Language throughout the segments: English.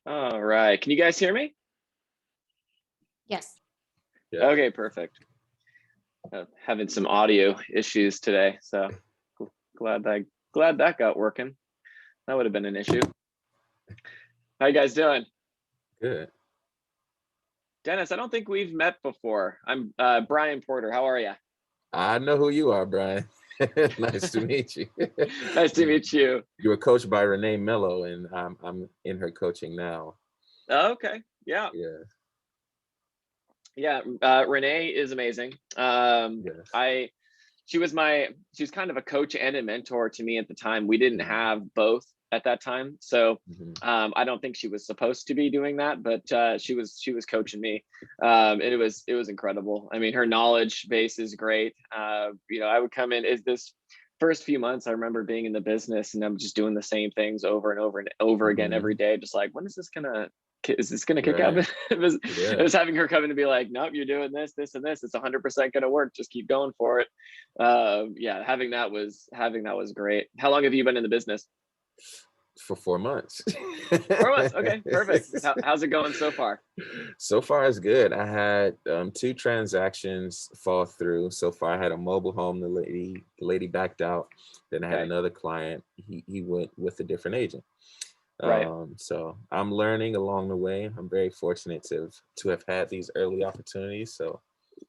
All right. Can you guys hear me? Yes. Yeah. Okay, perfect. Having some audio issues today, so glad that got working. That would have been an issue. How you guys doing? Good. Dennis, I don't think we've met before. I'm Brian Porter. How are you? I know who you are, Brian. Nice to meet you. Nice to meet you. You were coached by Renee Mello, and I'm in her coaching now. Oh, okay. Yeah. Yeah. Renee is amazing. Yes. She was kind of a coach and a mentor to me at the time. We didn't have both at that time, so I don't think she was supposed to be doing that, but she was coaching me. And it was incredible. I mean, her knowledge base is great. I would come in as this first few months. I remember being in the business and I'm just doing the same things over and over and over again every day, just like, when is this gonna kick out? It was having her come in and be like, nope, you're doing this, this, and this. It's 100% gonna work. Just keep going for it. Having that was great. How long have you been in the business? For 4 months. 4 months. Okay, perfect. How's it going so far? So far, it's good. I had 2 transactions fall through. So far, I had a mobile home. The lady backed out. Then I had another client. He went with a different agent. Right. So I'm learning along the way. I'm very fortunate to have had these early opportunities. So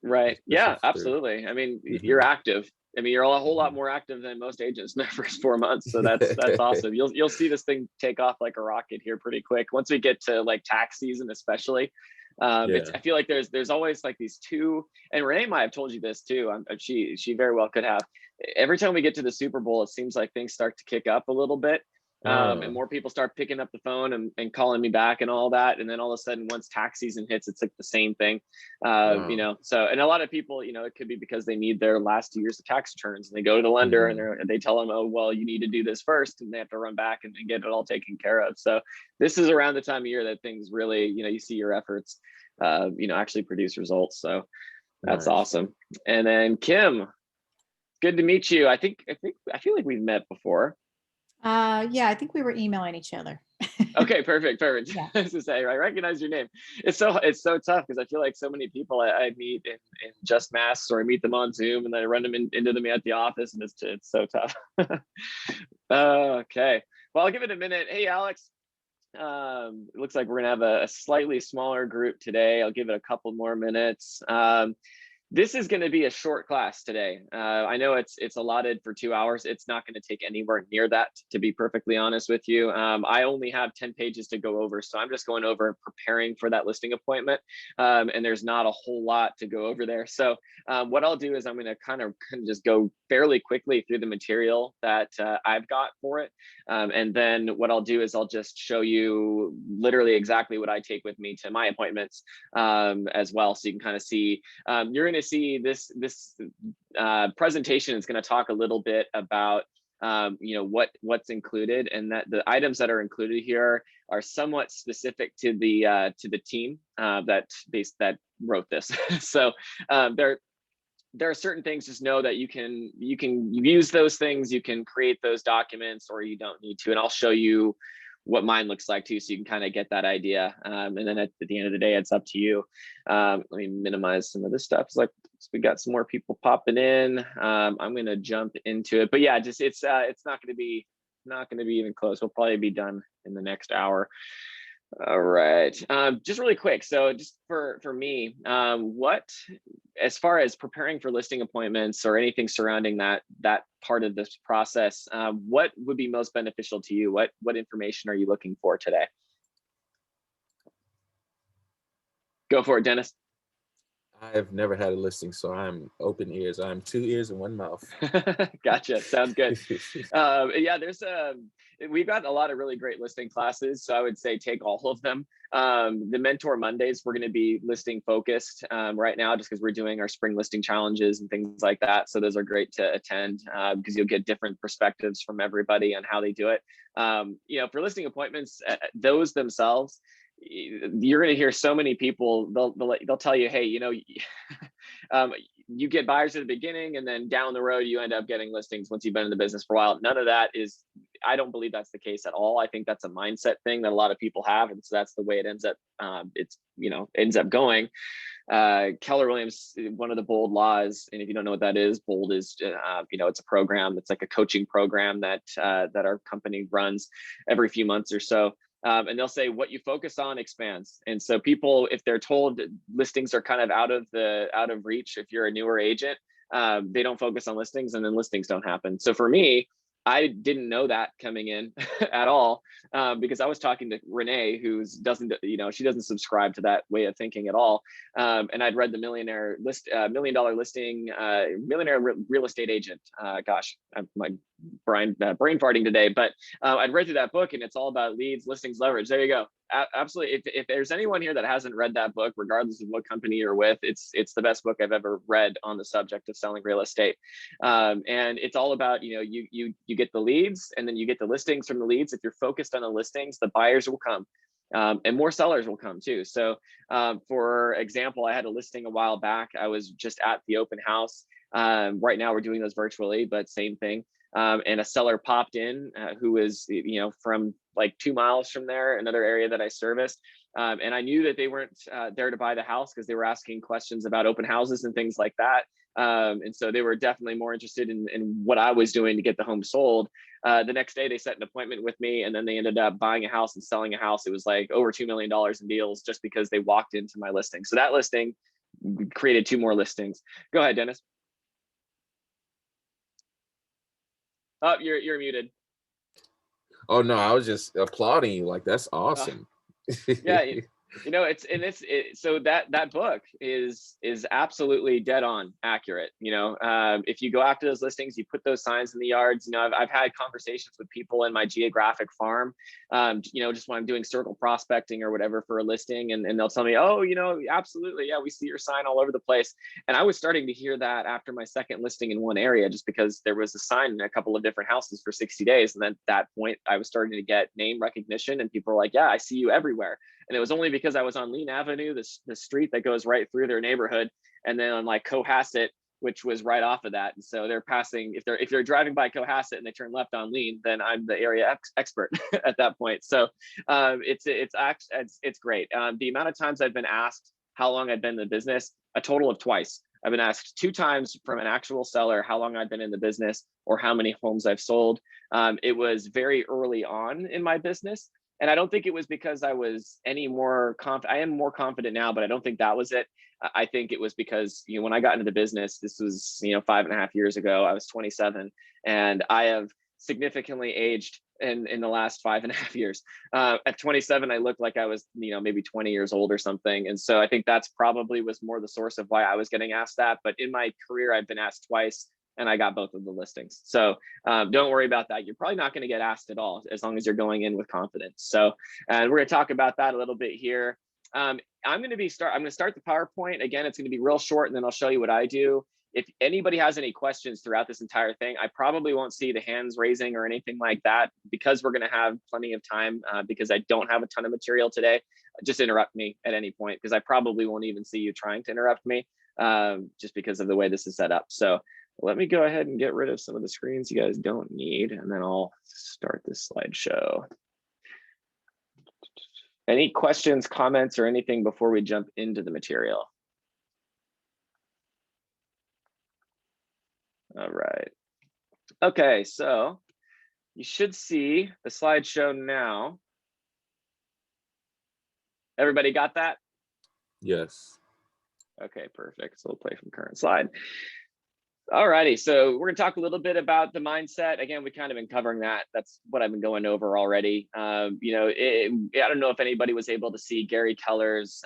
right. Yeah, absolutely. I mean, you're active. I mean, you're a whole lot more active than most agents in the first 4 months. So that's awesome. You'll see this thing take off like a rocket here pretty quick. Once we get to like tax season, especially. I feel like there's always like these two, and Renee might have told you this too. She very well could have. Every time we get to the Super Bowl, it seems like things start to kick up a little bit. And more people start picking up the phone and calling me back and all that. And then all of a sudden, once tax season hits, it's like the same thing. So, and a lot of people, it could be because they need their last 2 years of tax returns and they go to the lender and they tell them, oh, well, you need to do this first. And they have to run back and get it all taken care of. So this is around the time of year that things really, you see your efforts, actually produce results. So that's awesome. And then Kim, good to meet you. I feel like we've met before. Yeah, I think we were emailing each other. Okay, perfect. Yeah. I was to say, I recognize your name. It's so tough because I feel like so many people I meet in just masks, or I meet them on Zoom and then I run them into them at the office, and it's so tough. Okay, well, I'll give it a minute. Hey, Alex. It looks like we're gonna have a slightly smaller group today. I'll give it a couple more minutes. This is going to be a short class today. I know it's allotted for 2 hours. It's not going to take anywhere near that, to be perfectly honest with you. I only have 10 pages to go over, so I'm just going over preparing for that listing appointment. And there's not a whole lot to go over there. So what I'll do is I'm going to kind of just go fairly quickly through the material that I've got for it. And then what I'll do is I'll just show you literally exactly what I take with me to my appointments as well. So you can kind of see, you're going to see this presentation is going to talk a little bit about what's included, and that the items that are included here are somewhat specific to the team that wrote this. So there are certain things, just know that you can use those things, you can create those documents, or you don't need to, and I'll show you what mine looks like too, so you can kind of get that idea. And then at the end of the day, it's up to you. Let me minimize some of this stuff. It's like, so we got some more people popping in. I'm going to jump into it, but yeah, just it's not going to be even close. We'll probably be done in the next hour. All right, just really quick. So just for me, what, as far as preparing for listing appointments or anything surrounding that part of this process, what would be most beneficial to you? What information are you looking for today? Go for it, Dennis. I've never had a listing, so I'm open ears. I'm 2 ears and 1 mouth. Gotcha. Sounds good. Yeah, we've got a lot of really great listing classes, so I would say take all of them. The Mentor Mondays, we're going to be listing focused right now, just because we're doing our spring listing challenges and things like that. So those are great to attend because you'll get different perspectives from everybody on how they do it. For listing appointments, those themselves, you're going to hear so many people, they'll tell you, hey, you get buyers at the beginning, and then down the road you end up getting listings once you've been in the business for a while. None of that is, I don't believe that's the case at all. I think that's a mindset thing that a lot of people have, and so that's the way it ends up. Ends up going. Keller Williams, one of the BOLD laws, and if you don't know what that is, BOLD is, it's a program. It's like a coaching program that our company runs every few months or so. And they'll say what you focus on expands. And so people, if they're told listings are kind of out of reach, if you're a newer agent, they don't focus on listings, and then listings don't happen. So for me, I didn't know that coming in at all, because I was talking to Renee, who she doesn't subscribe to that way of thinking at all. And I'd read the Millionaire Real Estate Agent. Gosh, I'm brain farting today, but I'd read through that book, and it's all about leads, listings, leverage. There you go. Absolutely. If there's anyone here that hasn't read that book, regardless of what company you're with, it's the best book I've ever read on the subject of selling real estate. And it's all about, you get the leads, and then you get the listings from the leads. If you're focused on the listings, the buyers will come. And more sellers will come too. So for example, I had a listing a while back. I was just at the open house. Right now we're doing those virtually, but same thing. And a seller popped in who was, from like 2 miles from there, another area that I serviced. And I knew that they weren't there to buy the house, because they were asking questions about open houses and things like that. And so they were definitely more interested in what I was doing to get the home sold. The next day they set an appointment with me, and then they ended up buying a house and selling a house. It was like over $2 million in deals just because they walked into my listing. So that listing created 2 more listings. Go ahead, Dennis. Oh, you're muted. Oh no, I was just applauding you. Like, that's awesome. Yeah, so that book is absolutely dead on accurate. If you go after those listings, you put those signs in the yards. I've had conversations with people in my geographic farm, just when I'm doing circle prospecting or whatever for a listing, and they'll tell me, oh, absolutely, yeah, we see your sign all over the place. And I was starting to hear that after my second listing in one area, just because there was a sign in a couple of different houses for 60 days. And then at that point, I was starting to get name recognition, and people were like, yeah, I see you everywhere. And it was only because I was on Lean Avenue, the street that goes right through their neighborhood, and then on like Cohasset, which was right off of that. And so they're passing, if they're driving by Cohasset and they turn left on Lean, then I'm the area expert at that point. So it's great. The amount of times I've been asked how long I've been in the business, a total of twice. I've been asked 2 times from an actual seller how long I've been in the business or how many homes I've sold. It was very early on in my business. And I don't think it was because I was any more confident. I am more confident now, but I don't think that was it. I think it was because, when I got into the business, this was, 5.5 years ago, I was 27, and I have significantly aged in the last 5.5 years. At 27, I looked like I was, maybe 20 years old or something. And so I think that's probably was more the source of why I was getting asked that. But in my career, I've been asked twice, and I got both of the listings. So don't worry about that. You're probably not going to get asked at all, as long as you're going in with confidence. So, and we're going to talk about that a little bit here. I'm going to start the PowerPoint. Again, it's going to be real short, and then I'll show you what I do. If anybody has any questions throughout this entire thing, I probably won't see the hands raising or anything like that, because we're going to have plenty of time, because I don't have a ton of material today. Just interrupt me at any point, because I probably won't even see you trying to interrupt me, just because of the way this is set up. So let me go ahead and get rid of some of the screens you guys don't need, and then I'll start this slideshow. Any questions, comments, or anything before we jump into the material? All right. Okay, so you should see the slideshow now. Everybody got that? Yes. Okay, perfect. So we'll play from current slide. All righty, so we're going to talk a little bit about the mindset. Again, we've kind of been covering that. That's what I've been going over already. I don't know if anybody was able to see Gary Keller's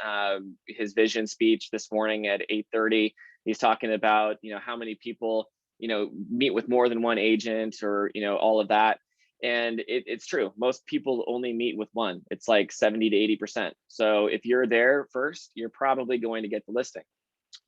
his vision speech this morning at 8:30. He's talking about how many people meet with more than one agent, or all of that. And it's true. Most people only meet with one. It's like 70 to 80%. So if you're there first, you're probably going to get the listing.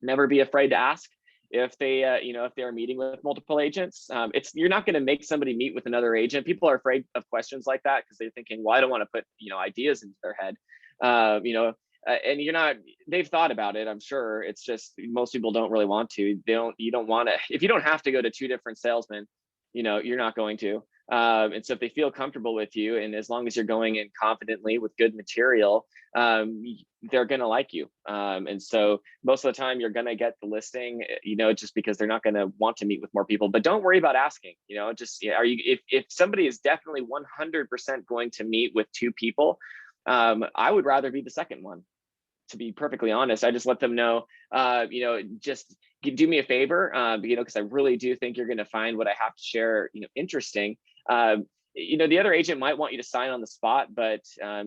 Never be afraid to ask. If they, if they're meeting with multiple agents, you're not going to make somebody meet with another agent. People are afraid of questions like that because they're thinking, well, I don't want to put, ideas into their head. You know, and you're not, they've thought about it, I'm sure. It's just most people don't really want to. You don't want to, if you don't have to go to 2 different salesmen, you know, you're not going to. And so if they feel comfortable with you, and as long as you're going in confidently with good material, they're going to like you. And so most of the time you're going to get the listing, you know, just because they're not going to want to meet with more people. But don't worry about asking, you know, just, are you, if somebody is definitely 100% going to meet with 2 people, I would rather be the second one. To be perfectly honest, I just let them know, you know, just do me a favor, you know, because I really do think you're going to find what I have to share, you know, interesting. You know, the other agent might want you to sign on the spot, but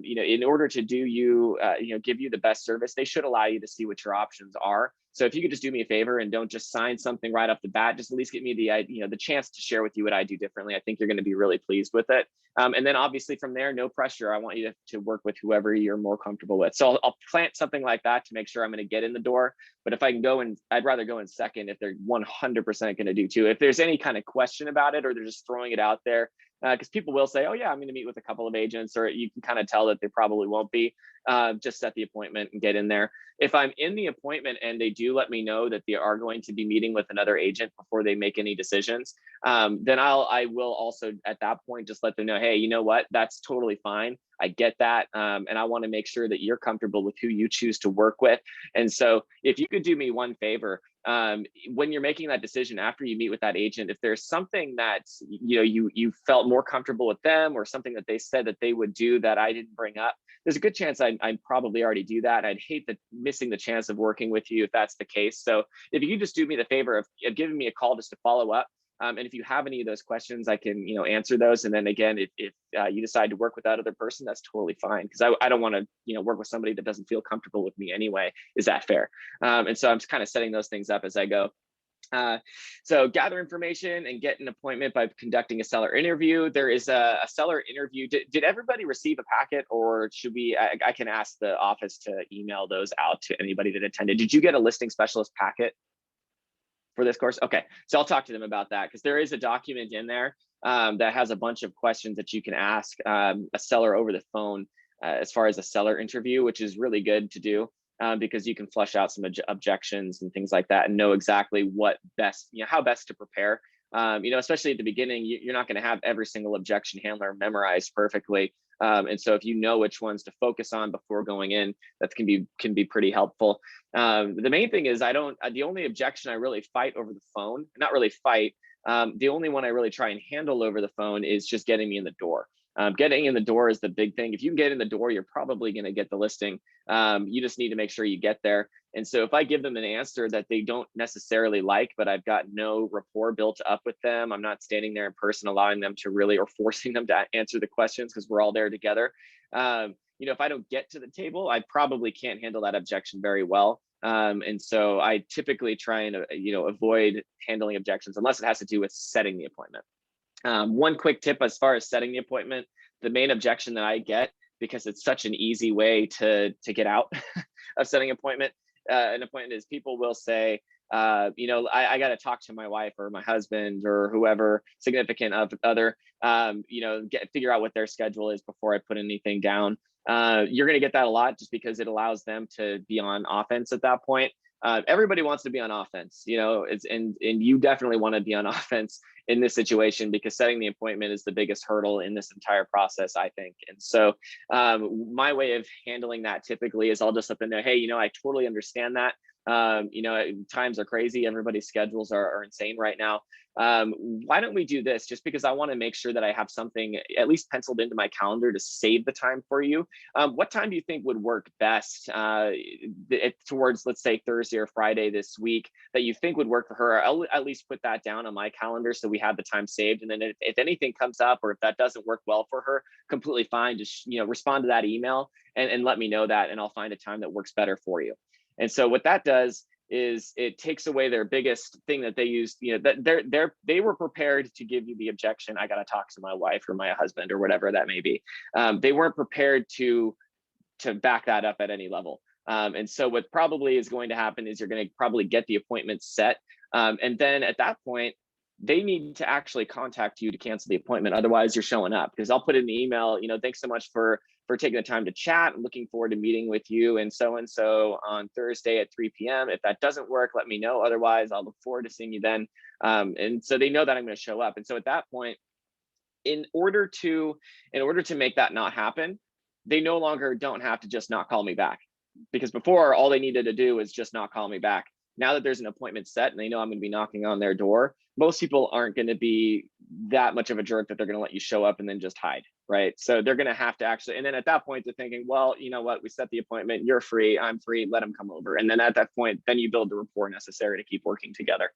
you know, in order to do you, you know, give you the best service, they should allow you to see what your options are. So if you could just do me a favor and don't just sign something right off the bat, just at least give me the, you know, the chance to share with you what I do differently. I think you're going to be really pleased with it. And then obviously from there, no pressure. I want you to work with whoever you're more comfortable with. So I'll plant something like that to make sure I'm going to get in the door. But if I can go in, I'd rather go in second if they're 100% going to do 2. If there's any kind of question about it, or they're just throwing it out there, because people will say, oh yeah, I'm going to meet with a couple of agents, or you can kind of tell that they probably won't be. Just set the appointment and get in there. If I'm in the appointment and they do let me know that they are going to be meeting with another agent before they make any decisions, then I will also at that point just let them know, hey, you know what, that's totally fine. I get that. And I want to make sure that you're comfortable with who you choose to work with. And so if you could do me one favor, when you're making that decision after you meet with that agent, if there's something that, you know, you felt more comfortable with them, or something that they said that they would do that I didn't bring up, there's a good chance I'd probably already do that. I'd hate missing the chance of working with you if that's the case. So if you could just do me the favor of giving me a call just to follow up. And if you have any of those questions, I can, you know, answer those. And then again, if you decide to work with that other person, that's totally fine. Because I don't want to, you know, work with somebody that doesn't feel comfortable with me anyway. Is that fair? And so I'm just kind of setting those things up as I go. So gather information and get an appointment by conducting a seller interview. There is a seller interview. Did everybody receive a packet, or should we, I can ask the office to email those out to anybody that attended. Did you get a listing specialist packet for this course? Okay, so I'll talk to them about that, because there is a document in there that has a bunch of questions that you can ask a seller over the phone as far as a seller interview, which is really good to do. Because you can flush out some objections and things like that, and know exactly what best, you know, how best to prepare. You know, especially at the beginning, you're not going to have every single objection handler memorized perfectly. And so if you know which ones to focus on before going in, that can be pretty helpful. The main thing is the only objection I really fight over the phone, not really fight, the only one I really try and handle over the phone is just getting me in the door. Getting in the door is the big thing. If you can get in the door, you're probably going to get the listing. You just need to make sure you get there. And so if I give them an answer that they don't necessarily like, but I've got no rapport built up with them, I'm not standing there in person allowing them to really, or forcing them to answer the questions because we're all there together. You know, if I don't get to the table, I probably can't handle that objection very well. And so I typically try and, you know, avoid handling objections unless it has to do with setting the appointment. One quick tip as far as setting the appointment, the main objection that I get, because it's such an easy way to get out of setting an appointment is people will say, you know, I got to talk to my wife or my husband or whoever significant other, you know, figure out what their schedule is before I put anything down. You're going to get that a lot just because it allows them to be on offense at that point. Everybody wants to be on offense, you know, and you definitely want to be on offense in this situation, because setting the appointment is the biggest hurdle in this entire process, I think. And so my way of handling that typically is I'll just let them know, hey, you know, I totally understand that. You know, times are crazy. Everybody's schedules are insane right now. Why don't we do this? Just because I want to make sure that I have something at least penciled into my calendar to save the time for you. What time do you think would work best towards, let's say, Thursday or Friday this week that you think would work for her? I'll at least put that down on my calendar so we have the time saved. And then if anything comes up, or if that doesn't work well for her, completely fine. Just, you know, respond to that email and let me know that, and I'll find a time that works better for you. And so what that does is it takes away their biggest thing that they used, you know, that they were prepared to give you the objection, I got to talk to my wife or my husband or whatever that may be. They weren't prepared to back that up at any level. And so what probably is going to happen is you're going to probably get the appointment set. And then at that point, they need to actually contact you to cancel the appointment. Otherwise, you're showing up, because I'll put in the email, thanks so much for taking the time to chat. I'm looking forward to meeting with you and so on Thursday at 3 p.m. If that doesn't work, let me know. Otherwise, I'll look forward to seeing you then. And so they know that I'm going to show up. And so at that point, in order to make that not happen, they no longer don't have to just not call me back. Because before, all they needed to do was just not call me back. Now that there's an appointment set and they know I'm going to be knocking on their door, most people aren't going to be that much of a jerk that they're going to let you show up and then just hide, right? So they're going to have to actually, and then at that point, they're thinking, well, you know what, we set the appointment, you're free, I'm free, let them come over. And then at that point, then you build the rapport necessary to keep working together.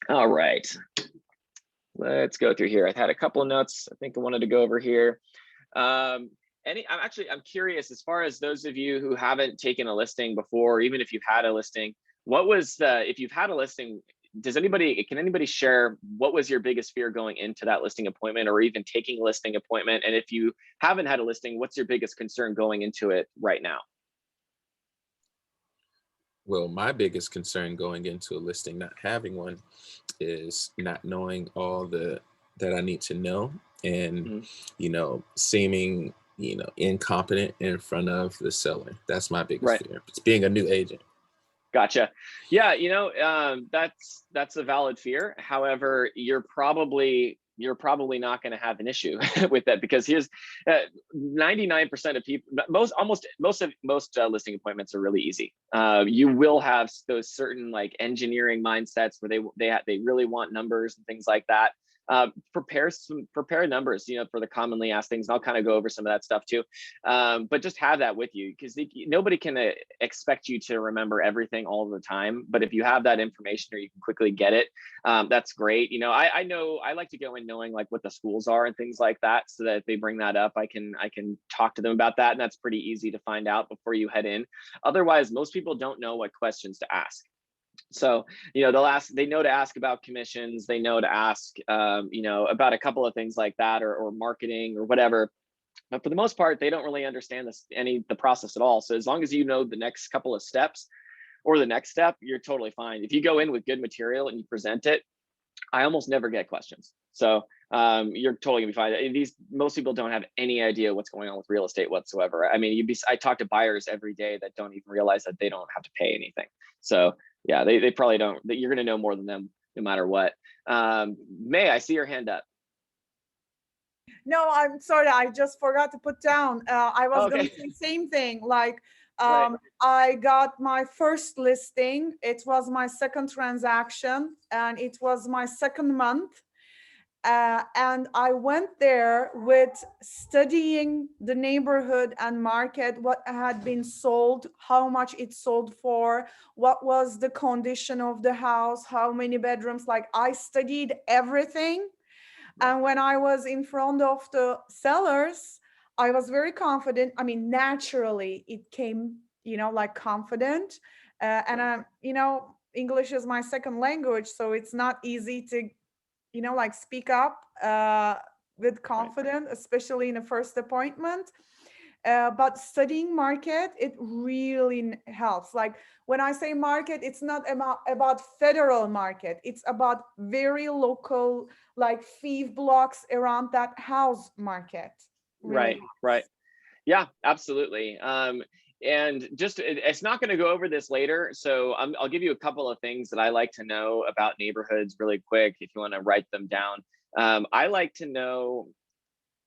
All right, let's go through here. I've had a couple of notes I think I wanted to go over here. I'm curious, as far as those of you who haven't taken a listing before, or even if you've had a listing, if you've had a listing, can anybody share what was your biggest fear going into that listing appointment, or even taking a listing appointment? And if you haven't had a listing, what's your biggest concern going into it right now? Well, my biggest concern going into a listing, not having one, is not knowing all that I need to know, and seeming incompetent in front of the seller. That's my biggest fear. It's being a new agent. Gotcha. Yeah, that's a valid fear. However, you're probably not going to have an issue with that, because here's 99% of people, most listing appointments are really easy. You will have those certain like engineering mindsets where they really want numbers and things like that. Prepare numbers, for the commonly asked things. And I'll kind of go over some of that stuff too. But just have that with you, because nobody can expect you to remember everything all the time. But if you have that information, or you can quickly get it, that's great. I know I like to go in knowing like what the schools are and things like that, so that if they bring that up, I can talk to them about that. And that's pretty easy to find out before you head in. Otherwise, most people don't know what questions to ask. So, they know to ask about commissions, they know to ask, about a couple of things like that, or marketing or whatever. But for the most part, they don't really understand the process at all. So as long as you know the next couple of steps, or the next step, you're totally fine. If you go in with good material and you present it, I almost never get questions. So you're totally gonna be fine. Most people don't have any idea what's going on with real estate whatsoever. I mean, I talk to buyers every day that don't even realize that they don't have to pay anything. So yeah, they probably don't. You're gonna know more than them no matter what. May, I see your hand up. No, I'm sorry, I just forgot to put down. I was going to say the same thing. Like, I got my first listing. It was my second transaction, and it was my second month. And I went there with studying the neighborhood and market, what had been sold, how much it sold for, what was the condition of the house, how many bedrooms. Like, I studied everything. And when I was in front of the sellers, I was very confident. I mean, naturally, it came, like confident. And I'm, English is my second language, so it's not easy to, like speak up with confidence, especially in a first appointment. But studying market, it really helps. Like, when I say market, it's not about federal market. It's about very local, like five blocks around that house market. Really Right. Yeah, absolutely. And just, it's not going to go over this later. So I'll give you a couple of things that I like to know about neighborhoods really quick, if you want to write them down. I like to know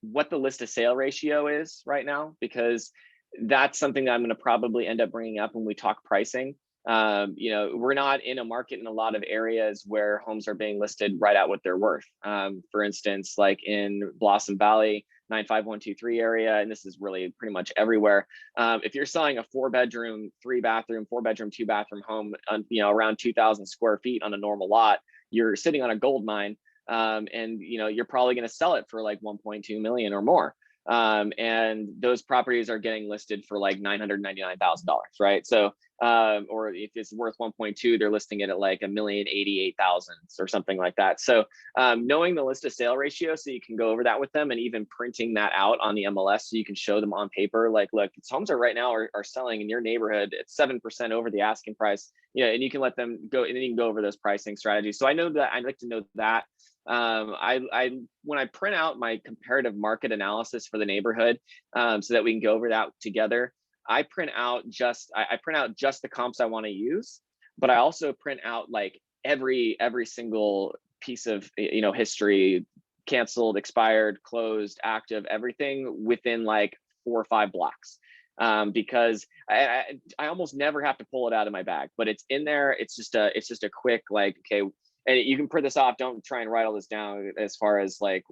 what the list to sale ratio is right now, because that's something that I'm going to probably end up bringing up when we talk pricing. We're not in a market in a lot of areas where homes are being listed right at what they're worth. For instance, like in Blossom Valley, 95123 area, and this is really pretty much everywhere. If you're selling a 4-bedroom, 3-bathroom, 4-bedroom, 2-bathroom home, around 2,000 square feet on a normal lot, you're sitting on a gold mine. And you're probably going to sell it for like 1.2 million or more. And those properties are getting listed for like $999,000, right? So, or if it's worth 1.2, they're listing it at like $1,088,000 or something like that. So, knowing the list to sale ratio, so you can go over that with them, and even printing that out on the MLS so you can show them on paper, like, look, these homes are right now are selling in your neighborhood at 7% over the asking price, and you can let them go, and then you can go over those pricing strategies. So I know that, I'd like to know that. When I print out my comparative market analysis for the neighborhood, so that we can go over that together, I print out just the comps I want to use, but I also print out like every single piece of history, canceled, expired, closed, active, everything within like 4 or 5 blocks. Because I almost never have to pull it out of my bag, but it's in there. It's just a quick, like, okay, and you can print this off. Don't try and write all this down as far as like,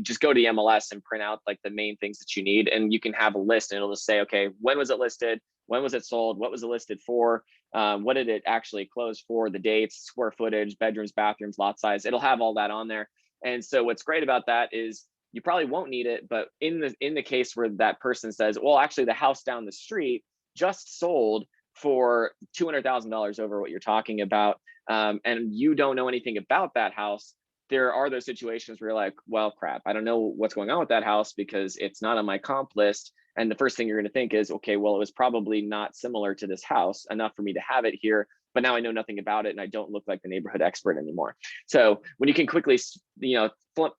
just go to the MLS and print out like the main things that you need. And you can have a list, and it'll just say, okay, when was it listed? When was it sold? What was it listed for? What did it actually close for? The dates, square footage, bedrooms, bathrooms, lot size. It'll have all that on there. And so what's great about that is you probably won't need it, but in the case where that person says, well, actually the house down the street just sold for $200,000 over what you're talking about, and you don't know anything about that house, there are those situations where you're like, well, crap, I don't know what's going on with that house because it's not on my comp list. And the first thing you're going to think is, okay, well, it was probably not similar to this house enough for me to have it here, but now I know nothing about it and I don't look like the neighborhood expert anymore. So when you can quickly,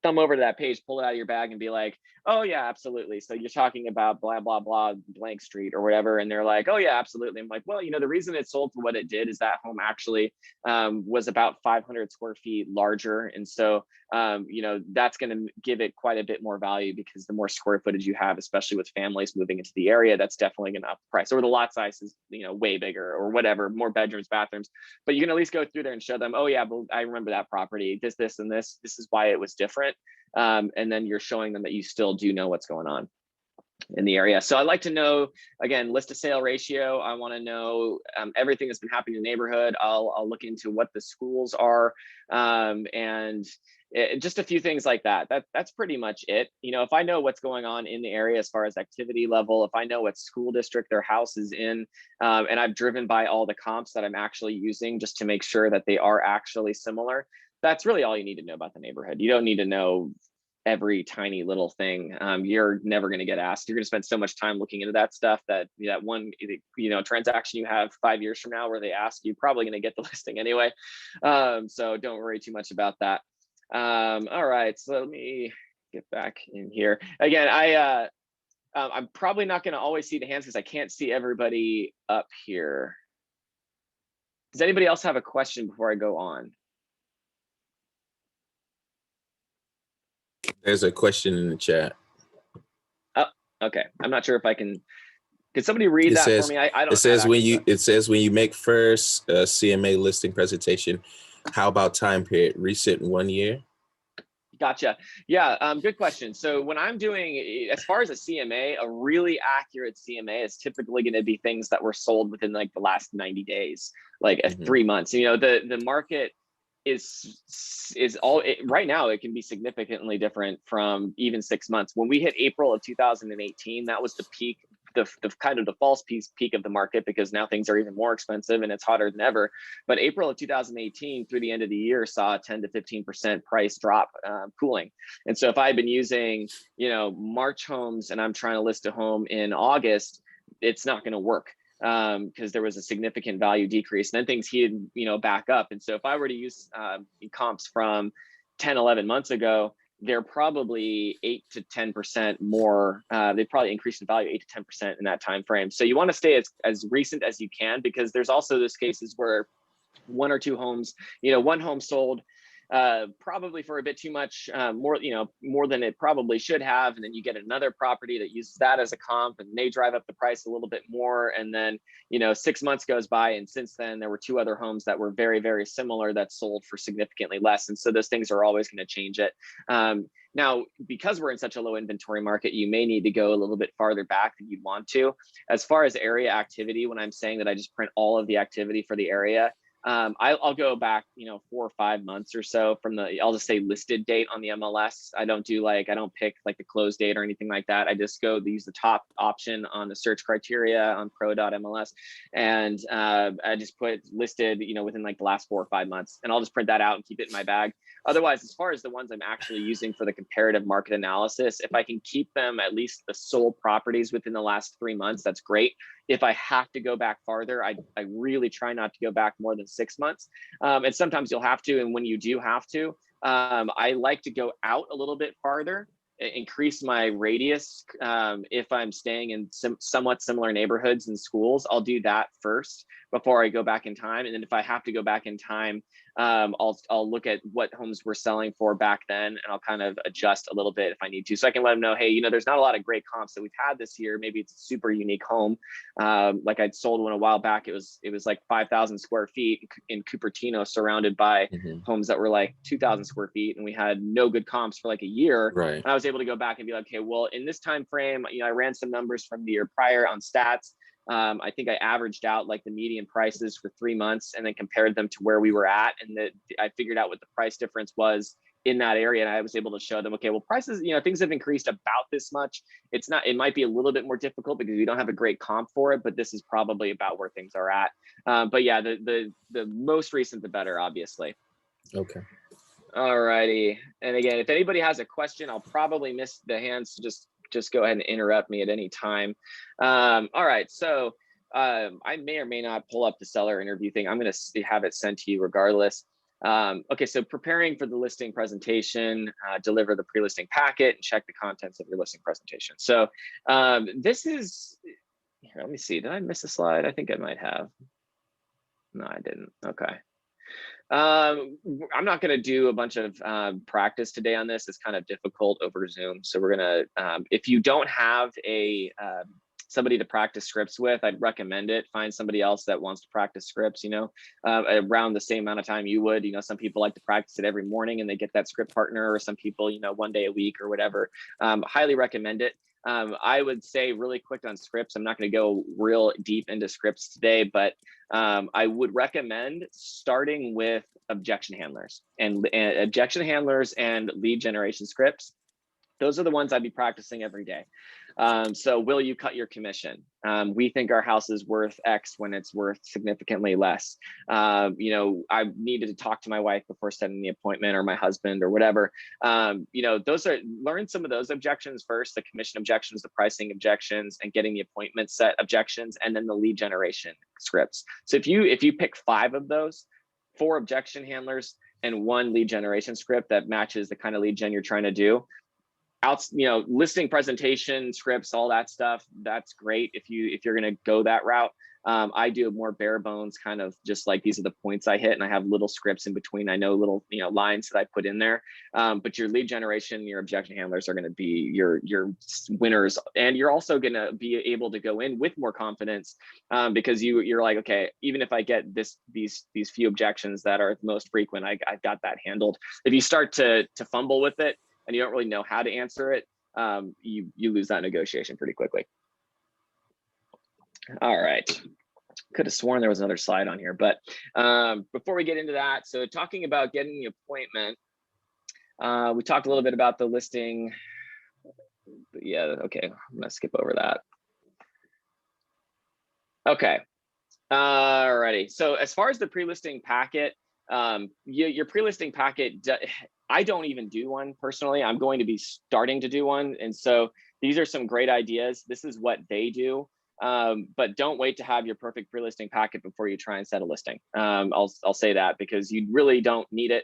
thumb over to that page, pull it out of your bag and be like, oh yeah, absolutely. So you're talking about blah, blah, blah, blank street or whatever. And they're like, oh yeah, absolutely. I'm like, well, the reason it sold for what it did is that home actually was about 500 square feet larger. And so, that's going to give it quite a bit more value, because the more square footage you have, especially with families moving into the area, that's definitely going to up the price. Or the lot size is, way bigger or whatever, more bedrooms, bathrooms, but you can at least go through there and show them, oh yeah, well, I remember that property, this, and this is why it was different. And then you're showing them that you still do know what's going on in the area. So I'd like to know, again, list to sale ratio. I want to know everything that's been happening in the neighborhood. I'll look into what the schools are, and just a few things like that. That's pretty much it. If I know what's going on in the area as far as activity level, if I know what school district their house is in, and I've driven by all the comps that I'm actually using just to make sure that they are actually similar, that's really all you need to know about the neighborhood. You don't need to know every tiny little thing. You're never going to get asked. You're going to spend so much time looking into that stuff that one transaction you have 5 years from now where they ask, you're probably going to get the listing anyway. So don't worry too much about that. All right, so let me get back in here again. I'm probably not going to always see the hands because I can't see everybody up here. Does anybody else have a question before I go on? There's a question in the chat. Oh, okay. I'm not sure if I can. Could somebody read that for me? I don't. It says when you make first CMA listing presentation, how about time period? Recent 1 year? Gotcha. Yeah, good question. So when I'm doing, as far as a CMA, a really accurate CMA is typically going to be things that were sold within like the last 90 days, like 3 months. The market is all right now. It can be significantly different from even 6 months. When we hit April of 2018, that was the peak, the kind of the false peak of the market, because now things are even more expensive and it's hotter than ever. But April of 2018 through the end of the year saw a 10 to 15% price drop, cooling. And so if I had been using March homes and I'm trying to list a home in August, it's not going to work, because there was a significant value decrease, and then things heated back up. And so if I were to use comps from 10, 11 months ago, they're probably 8 to 10% more. They probably increased in value 8 to 10% in that time frame. So you want to stay as recent as you can, because there's also those cases where one or two homes, one home sold probably for a bit too much, more than it probably should have. And then you get another property that uses that as a comp, and they drive up the price a little bit more. And then, 6 months goes by, and since then there were two other homes that were very, very similar that sold for significantly less. And so those things are always going to change it. Now, because we're in such a low inventory market, you may need to go a little bit farther back than you'd want to. As far as area activity, when I'm saying that I just print all of the activity for the area, I'll go back, 4 or 5 months or so from I'll just say listed date on the MLS. I don't pick like the close date or anything like that. I just use the top option on the search criteria on pro.mls. And I just put listed, within like the last 4 or 5 months, and I'll just print that out and keep it in my bag. Otherwise, as far as the ones I'm actually using for the comparative market analysis, if I can keep them at least the sold properties within the last 3 months, that's great. If I have to go back farther, I really try not to go back more than 6 months. And sometimes you'll have to. And when you do have to, I like to go out a little bit farther, increase my radius. If I'm staying in somewhat similar neighborhoods and schools, I'll do that first before I go back in time. And then if I have to go back in time, I'll look at what homes we're selling for back then, and I'll kind of adjust a little bit if I need to. So I can let them know, hey, there's not a lot of great comps that we've had this year. Maybe it's a super unique home. Like I'd sold one a while back. It was like 5,000 square feet in Cupertino, surrounded by homes that were like 2,000 square feet. And we had no good comps for like a year. Right. And I was able to go back and be like, okay, well, in this time frame, I ran some numbers from the year prior on stats. I think I averaged out like the median prices for 3 months and then compared them to where we were at. And I figured out what the price difference was in that area. And I was able to show them, okay, well, prices, things have increased about this much. It might be a little bit more difficult because we don't have a great comp for it, but this is probably about where things are at. But yeah, the most recent, the better, obviously. Okay. All righty. And again, if anybody has a question, I'll probably miss the hands. So just go ahead and interrupt me at any time. All right. So I may or may not pull up the seller interview thing. I'm going to have it sent to you regardless. Okay. So preparing for the listing presentation, deliver the pre-listing packet, and check the contents of your listing presentation. So this is, here, let me see. Did I miss a slide? I think I might have. No, I didn't. Okay. I'm not going to do a bunch of practice today on this. It's kind of difficult over Zoom. So we're going to, if you don't have somebody to practice scripts with, I'd recommend it. Find somebody else that wants to practice scripts, around the same amount of time you would. Some people like to practice it every morning and they get that script partner, or some people, 1 day a week or whatever. Highly recommend it. I would say really quick on scripts. I'm not going to go real deep into scripts today, but I would recommend starting with objection handlers and lead generation scripts. Those are the ones I'd be practicing every day. So will you cut your commission? We think our house is worth X when it's worth significantly less. I needed to talk to my wife before setting the appointment, or my husband, or whatever. Learn some of those objections first, the commission objections, the pricing objections, and getting the appointment set objections, and then the lead generation scripts. So if you pick 5 of those, 4 objection handlers and 1 lead generation script that matches the kind of lead gen you're trying to do, listing presentation scripts, all that stuff, that's great if you're going to go that route. I do more bare bones, kind of just like, these are the points I hit, and I have little scripts in between. I know little lines that I put in there. But your lead generation, your objection handlers are going to be your winners, and you're also going to be able to go in with more confidence, because you're like, okay, even if I get these few objections that are most frequent, I've got that handled. If you start to fumble with it and you don't really know how to answer it, you lose that negotiation pretty quickly. All right. Could have sworn there was another slide on here, but before we get into that, so talking about getting the appointment, we talked a little bit about the listing. Yeah, okay, I'm gonna skip over that. Okay, alrighty. So as far as the pre-listing packet, your pre-listing packet, I don't even do one personally. I'm going to be starting to do one. And so these are some great ideas. This is what they do. But don't wait to have your perfect pre-listing packet before you try and set a listing. I'll say that, because you really don't need it.